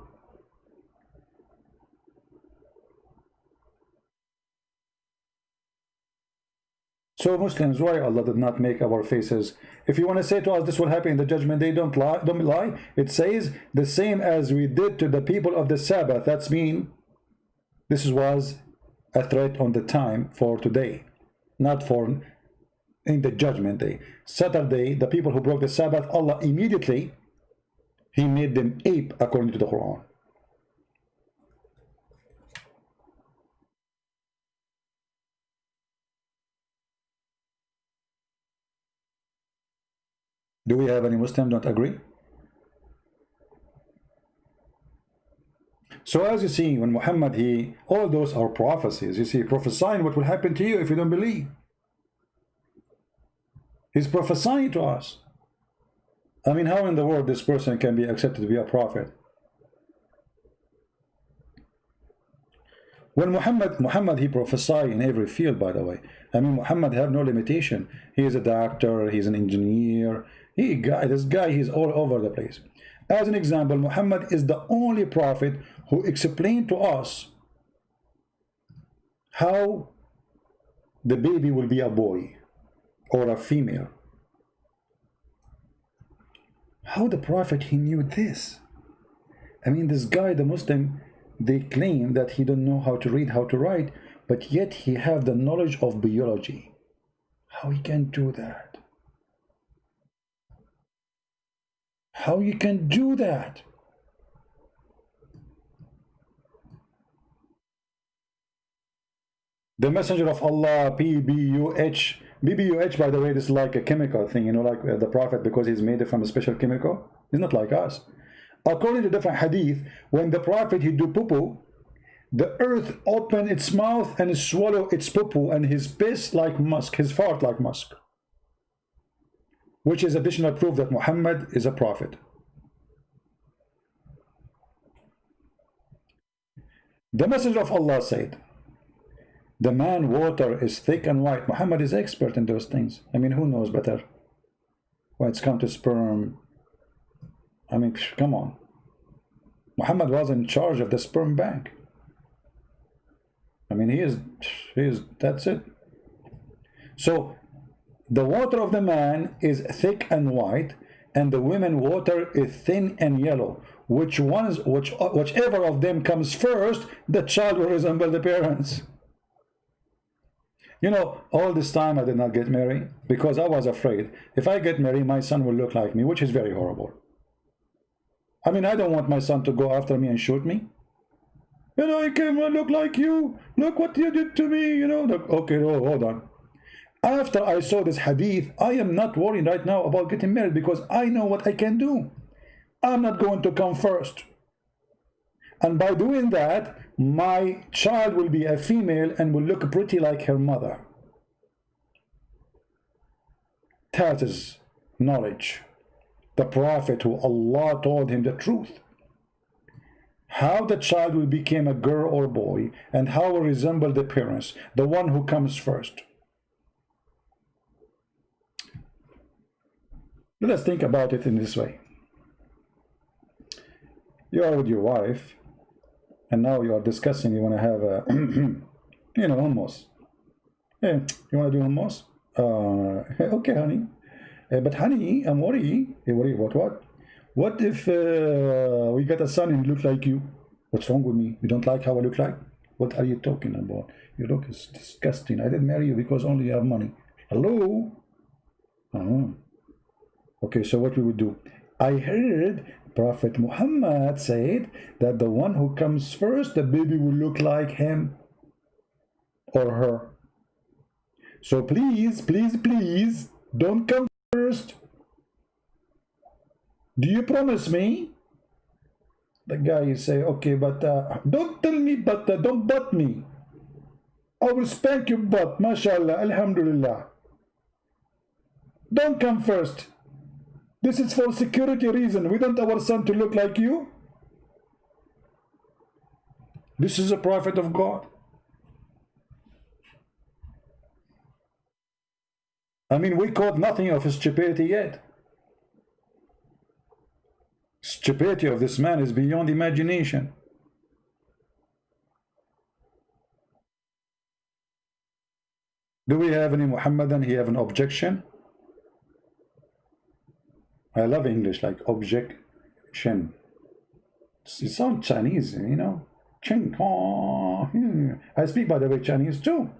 So Muslims, why Allah did not make our faces? If you want to say to us this will happen in the judgment day, don't lie, don't lie. It says the same as we did to the people of the Sabbath. That's mean this was a threat on the time for today, not for in the judgment day. Saturday, the people who broke the Sabbath, Allah immediately He made them ape according to the Quran. Do we have any Muslim don't agree? So as you see, when Muhammad, all those are prophecies. You see, prophesying what will happen to you if you don't believe. He's prophesying to us. I mean, how in the world this person can be accepted to be a prophet? When Muhammad, he prophesied in every field, by the way. I mean, Muhammad have no limitation. He is a doctor, he's an engineer. This guy, he's all over the place. As an example, Muhammad is the only prophet who explained to us how the baby will be a boy or a female. How the prophet, he knew this? I mean, this guy, the Muslim, they claim that he don't know how to read, how to write, but yet he have the knowledge of biology. How he can do that? How you can do that? The messenger of Allah, PBUH. BBUH, by the way, this is like a chemical thing, you know, like the prophet, because he's made it from a special chemical. He's not like us. According to different hadith, when the prophet, he do poo-poo, the earth open its mouth and swallow its poo-poo, and his piss like musk, his fart like musk. Which is additional proof that Muhammad is a prophet. The messenger of Allah said, the man water is thick and white. Muhammad is expert in those things. I mean, who knows better? When it's come to sperm, I mean, come on. Muhammad was in charge of the sperm bank. I mean, he is, that's it. So, the water of the man is thick and white, and the women water is thin and yellow. Whichever of them comes first, the child will resemble the parents. You know, all this time I did not get married because I was afraid if I get married, my son will look like me, which is very horrible. I mean, I don't want my son to go after me and shoot me. You know, I can't look like you. Look what you did to me, you know. Okay, oh, hold on. After I saw this hadith, I am not worried right now about getting married because I know what I can do. I'm not going to come first. And by doing that, my child will be a female and will look pretty like her mother. That is knowledge. The prophet who Allah told him the truth. How the child will become a girl or boy, and how will resemble the parents, the one who comes first. Let us think about it in this way. You are with your wife, and now you are discussing, you want to have a, you know, hummus. Hey, you want to do hummus? Okay, honey. But honey, I'm worried. Hey, worried about what? What if we got a son and he looks like you? What's wrong with me? You don't like how I look like? What are you talking about? You look is disgusting. I didn't marry you because only you have money. Hello? Okay, so what we would do? I heard Prophet Muhammad said that the one who comes first, the baby will look like him or her. So please, please, please, Don't come first. Do you promise me? The guy say, okay, but don't tell me, but don't butt me. I will spank your butt, mashallah, alhamdulillah. Don't come first. This is for security reason. We don't want our son to look like you. This is a prophet of God. I mean, we caught nothing of his stupidity yet. Stupidity of this man is beyond imagination. Do we have any Muhammadan? He have an objection? I love English, like objection. It sounds Chinese, you know. I speak, by the way, Chinese too.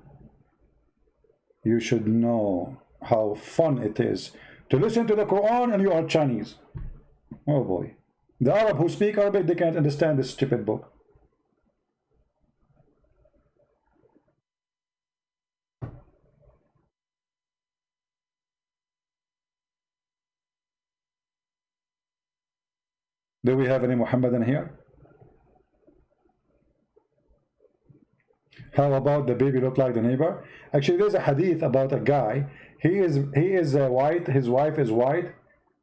You should know how fun it is to listen to the Quran and you are Chinese. Oh boy. The Arab who speak Arabic, they can't understand this stupid book. Do we have any Muhammadan here? How about the baby look like the neighbor? Actually, there's a hadith about a guy. He is white, his wife is white,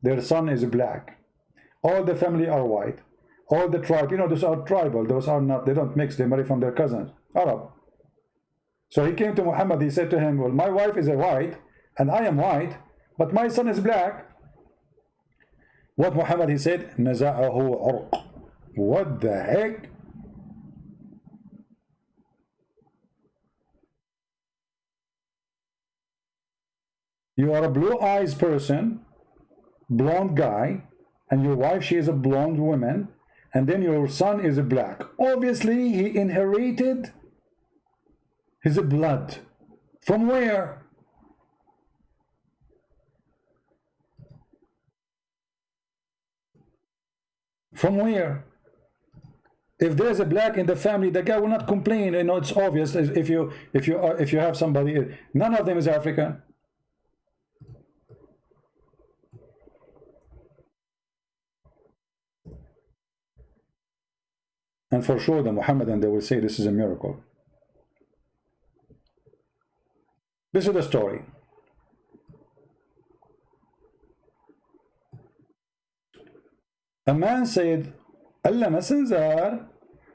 their son is black. All the family are white. All the tribe, you know, those are tribal, those are not, they don't mix, they marry from their cousins, Arab. So he came to Muhammad, he said to him, well, my wife is a white, and I am white, but my son is black. What Muhammad, he said, Naza'ahu urq. What the heck? You are a blue-eyes person, blonde guy, and your wife, she is a blonde woman, and then your son is a black. Obviously, he inherited his blood. From where? From where? If there's a black in the family, the guy will not complain. You know, it's obvious. If you have somebody, none of them is African. And for sure, the Muhammadan, they will say this is a miracle. This is the story. A man said, Allah Messenger,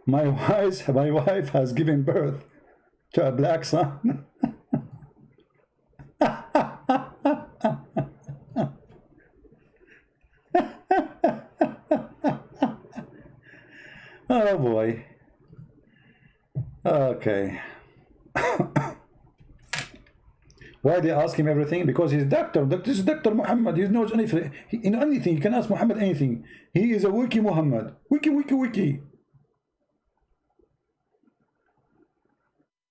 my wife has given birth to a black son. Oh boy. Okay. Why they ask him everything? Because he's doctor. This is Dr. Muhammad. He knows anything. In anything, you can ask Muhammad anything. He is a wiki Muhammad. Wiki.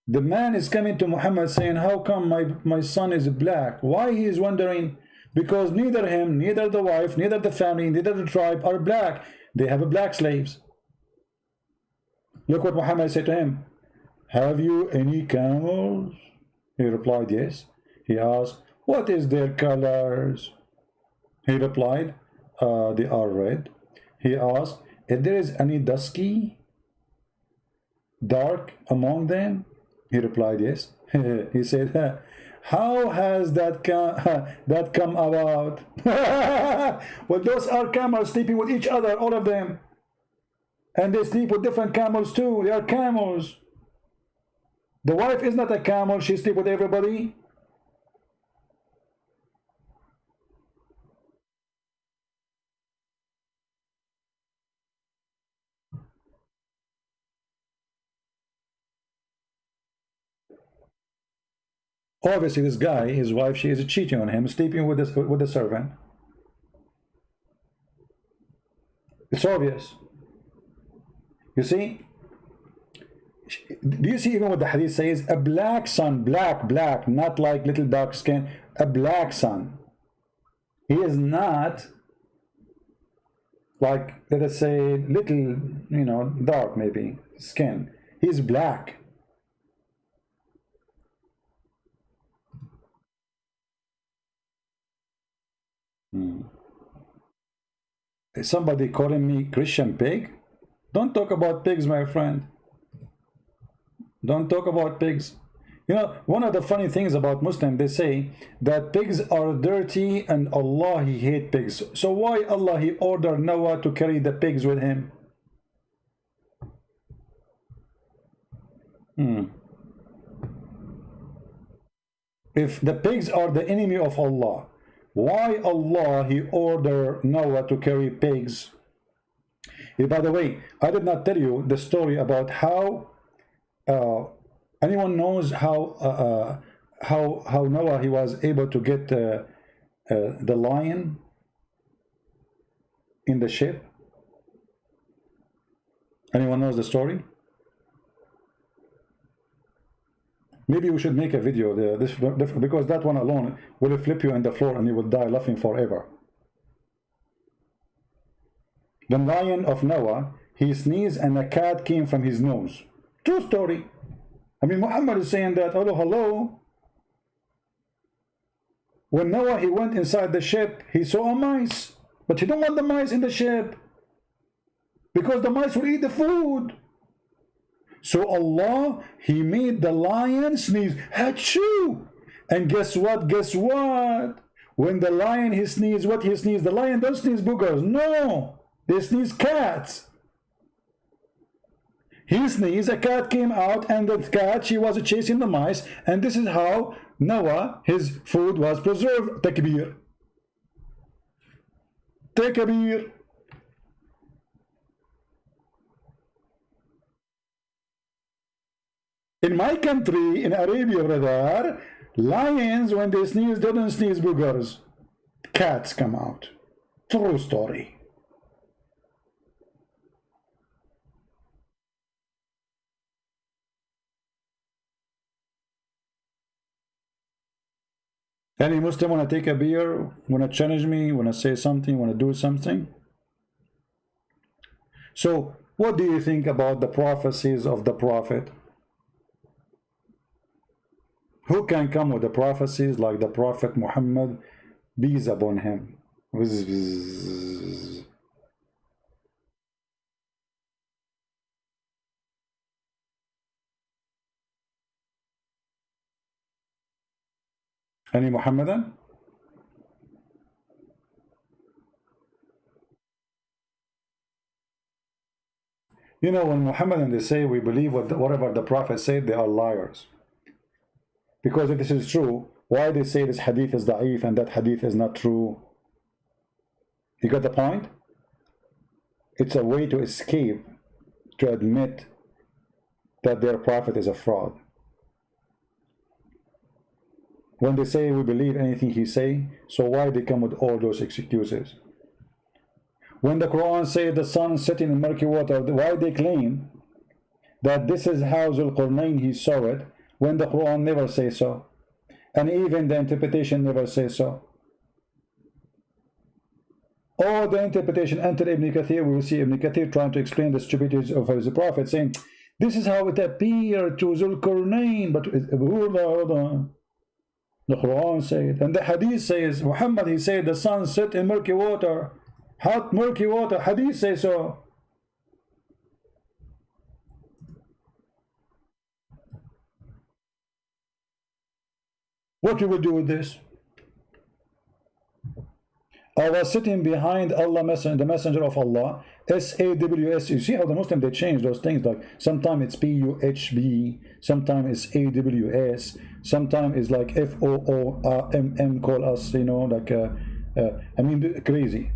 The man is coming to Muhammad saying, how come my son is black? Why he is wondering? Because neither him, neither the wife, neither the family, neither the tribe are black. They have black slaves. Look what Muhammad said to him. Have you any camels? He replied, yes. He asked, what is their colors? He replied, they are red. He asked, if there is any dusky, dark among them? He replied, yes. He said, how has that come about? Well, those are camels sleeping with each other, all of them. And they sleep with different camels too. They are camels. The wife is not a camel. She sleeps with everybody. Obviously, this guy, his wife, she is cheating on him, sleeping with the servant. It's obvious. You see? Do you see even what the hadith says? A black son, black, not like little dark skin. A black son. He is not like, let us say, little, you know, dark maybe skin. He's black. Is somebody calling me Christian pig? Don't talk about pigs, my friend. Don't talk about pigs. You know, one of the funny things about Muslims, they say that pigs are dirty and Allah, he hate pigs. So why Allah, he ordered Noah to carry the pigs with him? If the pigs are the enemy of Allah, why Allah, he ordered Noah to carry pigs? By the way, I did not tell you the story about how anyone knows how Noah, he was able to get the lion in the ship? Anyone knows the story? Maybe we should make a video there, because that one alone will flip you on the floor and you will die laughing forever. The lion of Noah, he sneezed and a cat came from his nose. True story. I mean, Muhammad is saying that, oh, hello. When Noah, he went inside the ship, he saw a mice. But he don't want the mice in the ship, because the mice will eat the food. So Allah, he made the lion sneeze, Achoo! And guess what? Guess what? When the lion, he sneezed, what he sneezed? The lion don't sneeze boogers. No, they sneeze cats. He sneezed, a cat came out, and the cat, she was chasing the mice, and this is how Noah, his food was preserved. Takbir. Takbir. In my country, in Arabia, brother, lions, when they sneeze, they don't sneeze boogers. Cats come out. True story. Any Muslim want to take a beer, want to challenge me, want to say something, want to do something? So, what do you think about the prophecies of the Prophet? Who can come with the prophecies like the Prophet Muhammad, peace upon him? Any Muhammadan? You know, when Muhammadan, they say we believe whatever the Prophet said, they are liars. Because if this is true, why they say this hadith is da'if and that hadith is not true? You got the point? It's a way to escape, to admit that their prophet is a fraud. When they say we believe anything he say, so why they come with all those excuses? When the Quran says the sun setting in murky water, why they claim that this is how Zulqarnain he saw it, when the Quran never says so, and even the interpretation never says so? Or the interpretation until Ibn Kathir, we will see Ibn Kathir trying to explain the stupidity of his prophet, saying this is how it appeared to Zulqarnain, but hold on. The Quran says, and the Hadith says, Muhammad, he said the sun set in murky water, hot murky water. Hadith says so. What we will do with this? I was sitting behind Allah, the messenger of Allah, S-A-W-S. You see how the Muslim, they change those things. Like sometimes it's P-U-H-B, sometimes it's A-W-S, sometimes it's like F-O-O-M-M, call us, you know, like, I mean, crazy.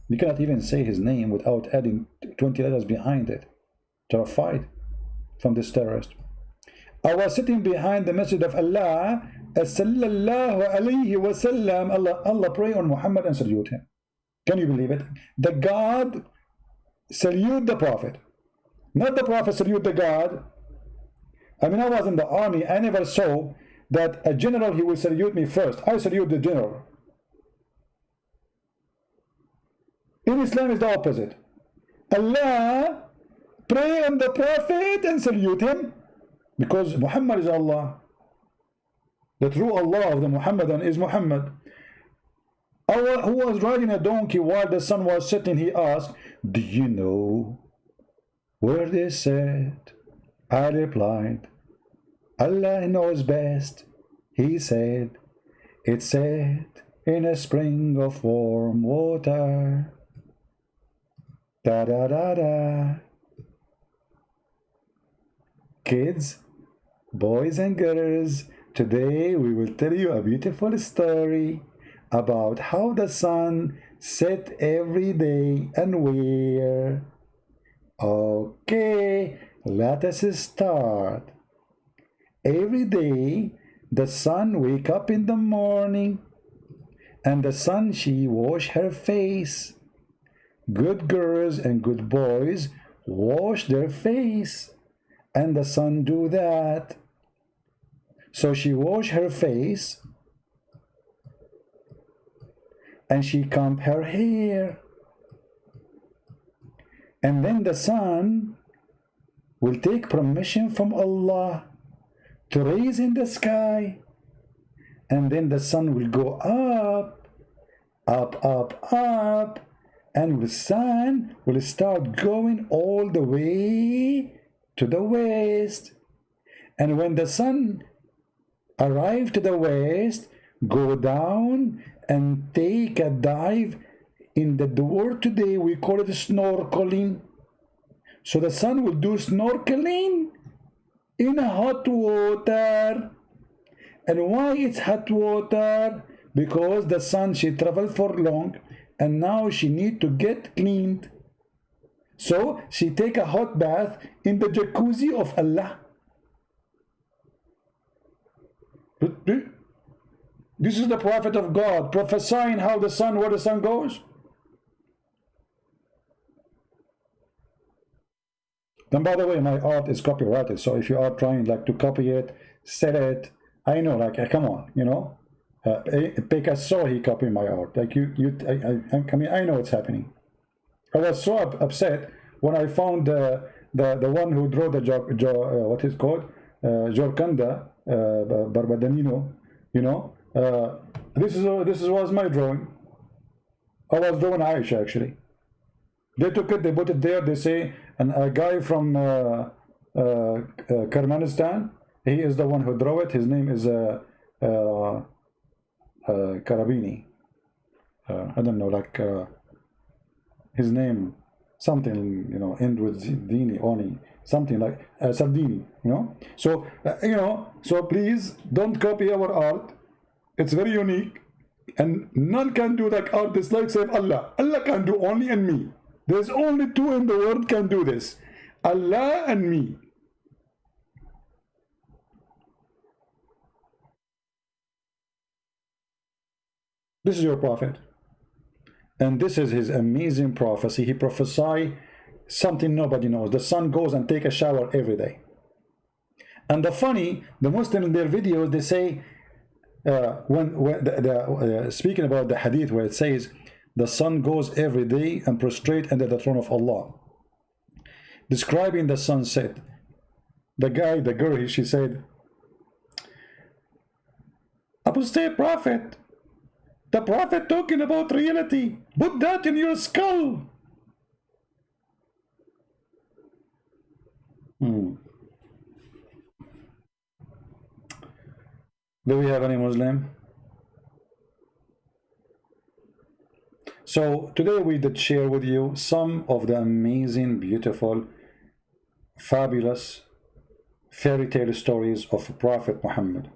You cannot even say his name without adding 20 letters behind it. Terrified from this terrorist. I was sitting behind the message of Allah, sallallahu alayhi wa sallam. Allah pray on Muhammad and salute him. Can you believe it? The God salute the Prophet, not the Prophet salute the God. I mean, I was in the army, I never saw that a general, he will salute me first. I salute the general. In Islam is the opposite. Allah pray on the Prophet and salute him, because Muhammad is Allah. The true Allah of the Muhammadan is Muhammad. Who was riding a donkey while the sun was setting, he asked, "Do you know where they said?" I replied, "Allah knows best." He said, "It said in a spring of warm water." Da da da da. Kids, boys and girls, today we will tell you a beautiful story about how the sun set every day and where. Okay, let us start. Every day the sun wake up in the morning and the sun she wash her face. Good girls and good boys wash their face and the sun do that. So she wash her face and she comb her hair. And then the sun will take permission from Allah to raise in the sky. And then the sun will go up, up, up, up. And the sun will start going all the way to the west. And when the sun arrives to the west, go down and take a dive in the word today we call it snorkeling. So the sun will do snorkeling in hot water. And why it's hot water? Because the sun she traveled for long and now she need to get cleaned. So she take a hot bath in the jacuzzi of Allah. This is the prophet of God prophesying how the sun, where the sun goes. And by the way, my art is copyrighted, so if you are trying like to copy it, set it, I know, like, come on, you know, Picasso, he copied my art. Like I mean, I know it's happening. I was so upset when I found the one who drew the what is called Jorkanda Barbadanino. You know, this was my drawing. I was drawing Aisha actually. They took it, they put it there. They say, and a guy from Kermanistan, he is the one who drew it. His name is Karabini. I don't know, like his name, something, you know, end with Dini, Oni, something like Sardini, you know. So, you know, so please don't copy our art. It's very unique, and none can do like artists like save Allah. Allah can do only and me. There's only two in the world can do this, Allah and me. This is your prophet. And this is his amazing prophecy. He prophesied something nobody knows. The sun goes and take a shower every day. And the funny, the Muslims in their videos, they say, speaking about the hadith where it says, the sun goes every day and prostrate under the throne of Allah. Describing the sunset, the girl, she said, apostate prophet, the prophet talking about reality. Put that in your skull. Do we have any Muslim? So today we did share with you some of the amazing, beautiful, fabulous fairy tale stories of Prophet Muhammad.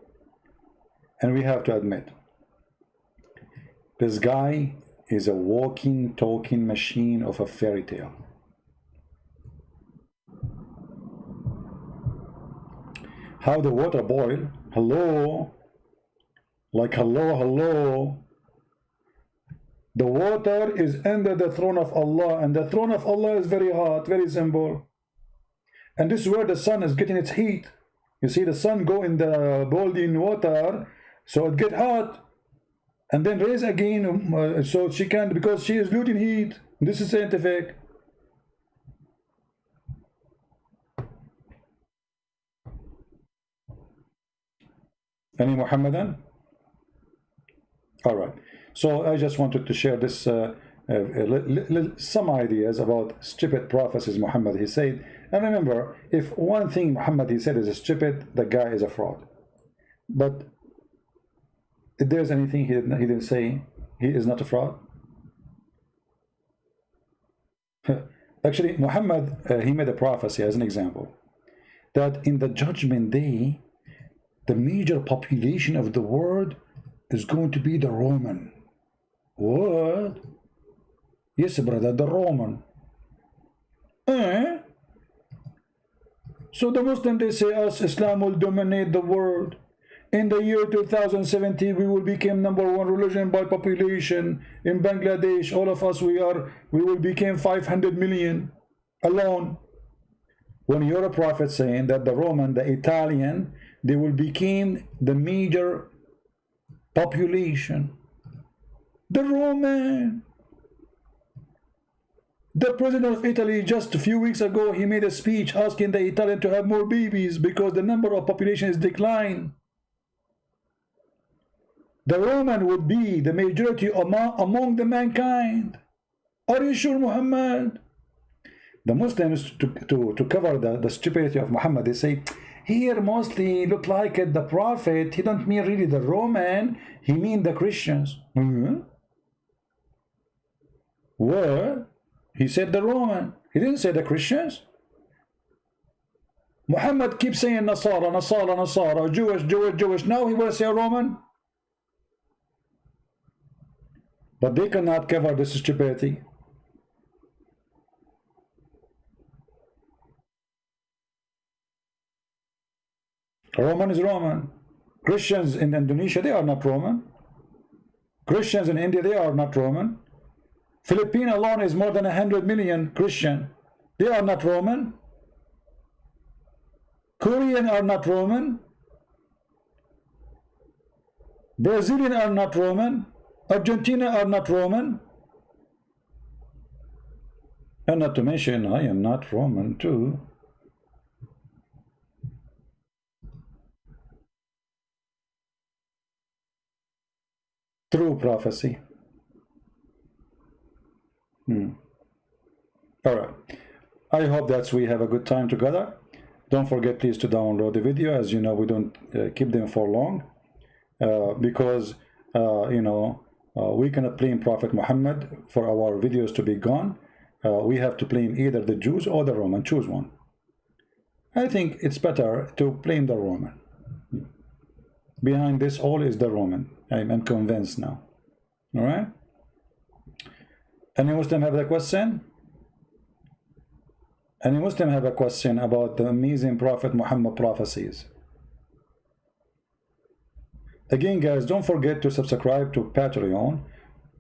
And we have to admit, this guy is a walking, talking machine of a fairy tale. How the water boil, hello, like hello, hello. The water is under the throne of Allah, and the throne of Allah is very hot, very simple. And this is where the sun is getting its heat. You see the sun go in the boiling water, so it get hot. And then raise again, so she can, because she is losing heat. This is scientific. Any Muhammadan? All right. So I just wanted to share this some ideas about stupid prophecies Muhammad he said. And remember, if one thing Muhammad he said is stupid, the guy is a fraud. But if there's anything he didn't say, he is not a fraud. Actually, Muhammad he made a prophecy as an example that in the judgment day, the major population of the world is going to be the Roman. What? Yes, brother, the Roman. Eh? So the Muslims, they say us, Islam will dominate the world. In the year 2070, we will become #1 religion by population. In Bangladesh, all of us, we will become 500 million alone. When you're a prophet saying that the Roman, the Italian, they will become the major population. The Roman. The president of Italy just a few weeks ago, he made a speech asking the Italian to have more babies because the number of population is declined. The Roman would be the majority among the mankind. Are you sure, Muhammad? The Muslims, to cover the stupidity of Muhammad, they say, here mostly look like the prophet. He don't mean really the Roman. He mean the Christians. What? He said the Roman. He didn't say the Christians. Muhammad keeps saying Nasara, Nasara, Nasara, Jewish, Jewish, Jewish. Now he will say Roman. But they cannot cover this stupidity. Roman is Roman. Christians in Indonesia, they are not Roman. Christians in India, they are not Roman. Philippines alone is more than 100 million Christian. They are not Roman. Korean are not Roman. Brazilian are not Roman. Argentina are not Roman. And not to mention, I am not Roman too. True prophecy. All right. I hope that we have a good time together. Don't forget, please, to download the video. As you know, we don't keep them for long because, we cannot blame Prophet Muhammad for our videos to be gone. We have to blame either the Jews or the Roman. Choose one. I think it's better to blame the Roman. Behind this all is the Roman. I'm convinced now. All right? Any Muslim have a question? Any Muslim have a question about the amazing Prophet Muhammad prophecies? Again, guys, don't forget to subscribe to Patreon,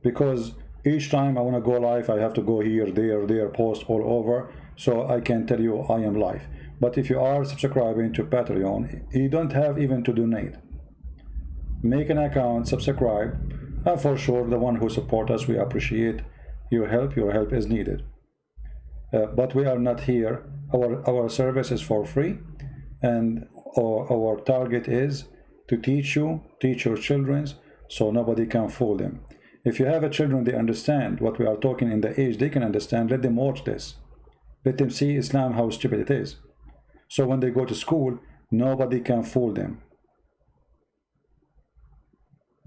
because each time I want to go live, I have to go here, there, post all over, so I can tell you I am live. But if you are subscribing to Patreon, you don't have even to donate. Make an account, subscribe, and for sure, the one who support us, we appreciate your help. Your help is needed. But we are not here. Our service is for free, and our target is to teach you, teach your children, so nobody can fool them. If you have a children, they understand what we are talking in the age, they can understand. Let them watch this. Let them see Islam, how stupid it is. So when they go to school, nobody can fool them.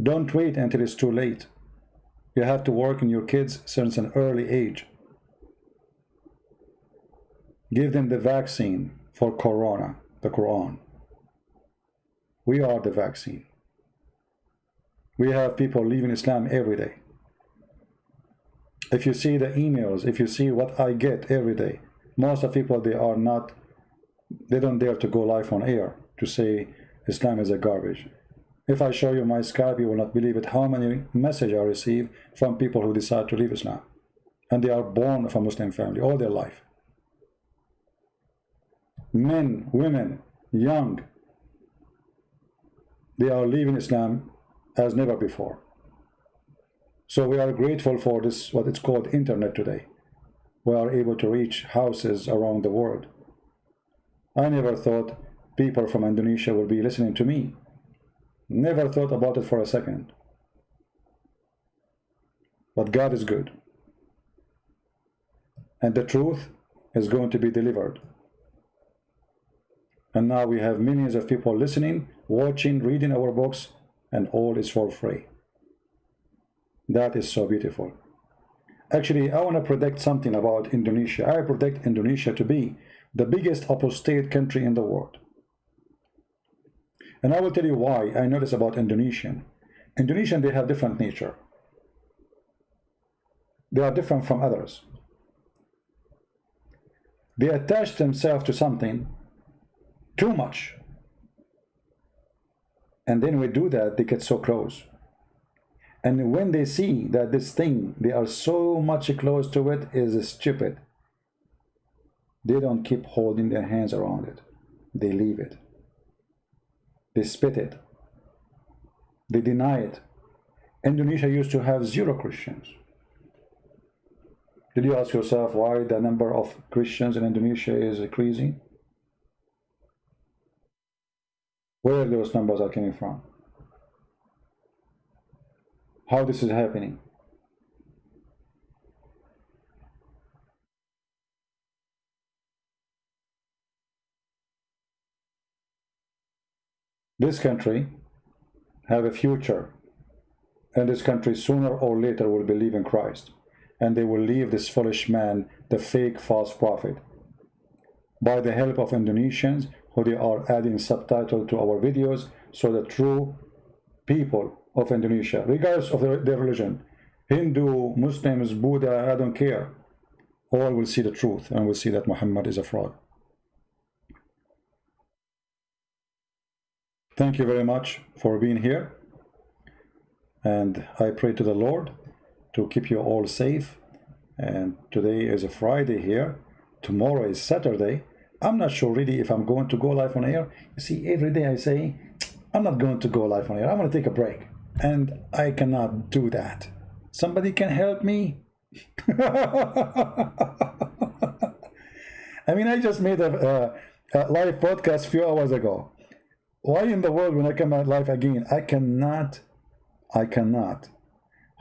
Don't wait until it's too late. You have to work on your kids since an early age. Give them the vaccine for Corona, the Quran. We are the vaccine. We have people leaving Islam every day. If you see the emails, if you see what I get every day, most of people, they don't dare to go live on air to say Islam is a garbage. If I show you my Skype, you will not believe it, how many messages I receive from people who decide to leave Islam. And they are born of a Muslim family all their life. Men, women, young, they are leaving Islam as never before. So we are grateful for this, what it's called internet today. We are able to reach houses around the world. I never thought people from Indonesia would be listening to me. Never thought about it for a second. But God is good. And the truth is going to be delivered. And now we have millions of people listening, watching, reading our books, and all is for free. That is so beautiful. Actually, I want to predict something about Indonesia. I predict Indonesia to be the biggest apostate country in the world. And I will tell you why I notice about Indonesian. Indonesian, they have different nature. They are different from others. They attach themselves to something too much. And then we do that, they get so close. And when they see that this thing, they are so much close to it, is stupid, they don't keep holding their hands around it. They leave it. They spit it. They deny it. Indonesia used to have 0 Christians. Did you ask yourself why the number of Christians in Indonesia is increasing? Where those numbers are coming from? How this is happening? This country have a future, and this country sooner or later will believe in Christ, and they will leave this foolish man, the fake false prophet. By the help of Indonesians, who they are adding subtitle to our videos, so the true people of Indonesia, regardless of their religion, Hindu, Muslims, Buddha, I don't care, all will see the truth and will see that Muhammad is a fraud. Thank you very much for being here, and I pray to the Lord to keep you all safe. And today is a Friday here, tomorrow is Saturday. I'm not sure really if I'm going to go live on air. You see, every day I say I'm not going to go live on air, I'm going to take a break, and I cannot do that. Somebody can help me. I mean, I just made a live podcast a few hours ago. Why in the world when I come out live again, I cannot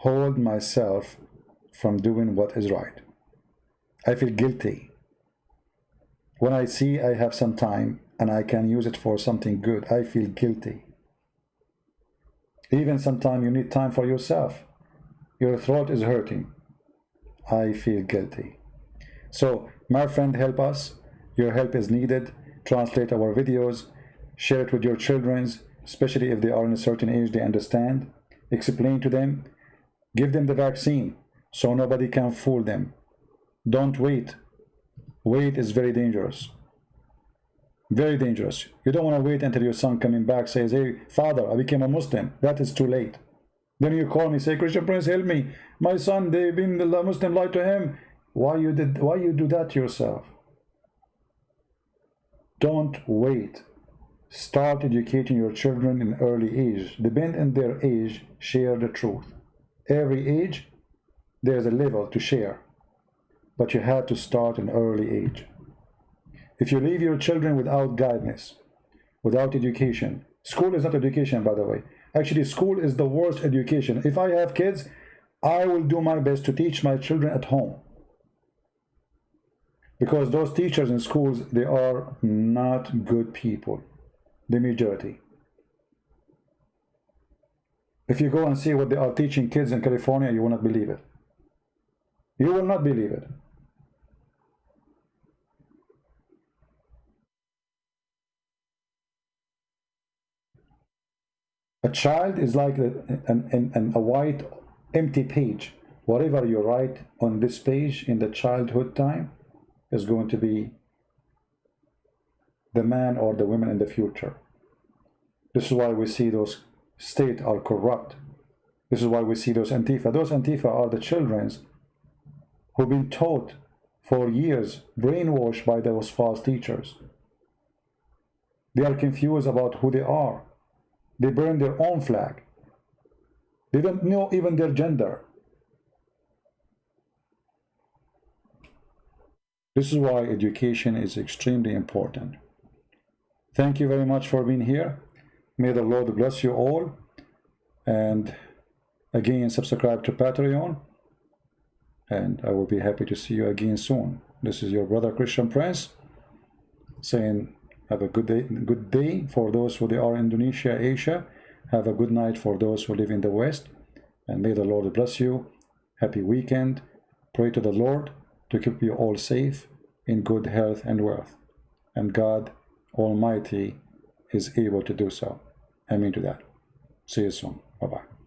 hold myself from doing what is right. I feel guilty. When I see I have some time and I can use it for something good, I feel guilty. Even sometimes you need time for yourself. Your throat is hurting. I feel guilty. So, my friend, help us. Your help is needed. Translate our videos. Share it with your children, especially if they are in a certain age, they understand. Explain to them. Give them the vaccine so nobody can fool them. Don't wait. Wait is very dangerous. Very dangerous. You don't want to wait until your son coming back says, hey, father, I became a Muslim. That is too late. Then you call me, say, Christian Prince, help me. My son, they've been the Muslim lied to him. Why you do that to yourself? Don't wait. Start educating your children in early age. Depend on their age, share the truth. Every age, there's a level to share. But you have to start in early age. If you leave your children without guidance, without education, school is not education, by the way. Actually, school is the worst education. If I have kids, I will do my best to teach my children at home. Because those teachers in schools, they are not good people. The majority. If you go and see what they are teaching kids in California, you will not believe it. You will not believe it. A child is like a white empty page. Whatever you write on this page in the childhood time is going to be the man or the woman in the future. This is why we see those states are corrupt. This is why we see those Antifa. Those Antifa are the children who've been taught for years, brainwashed by those false teachers. They are confused about who they are. They burn their own flag. They don't know even their gender. This is why education is extremely important. Thank you very much for being here. May the Lord bless you all. And again, subscribe to Patreon. and I will be happy to see you again soon. This is your brother Christian Prince saying have a good day for those who are in Indonesia, Asia. Have a good night for those who live in the West, and may the Lord bless you. Happy weekend. Pray to the Lord to keep you all safe in good health and wealth, and God Almighty is able to do so. Amen to that. See you soon. Bye-bye.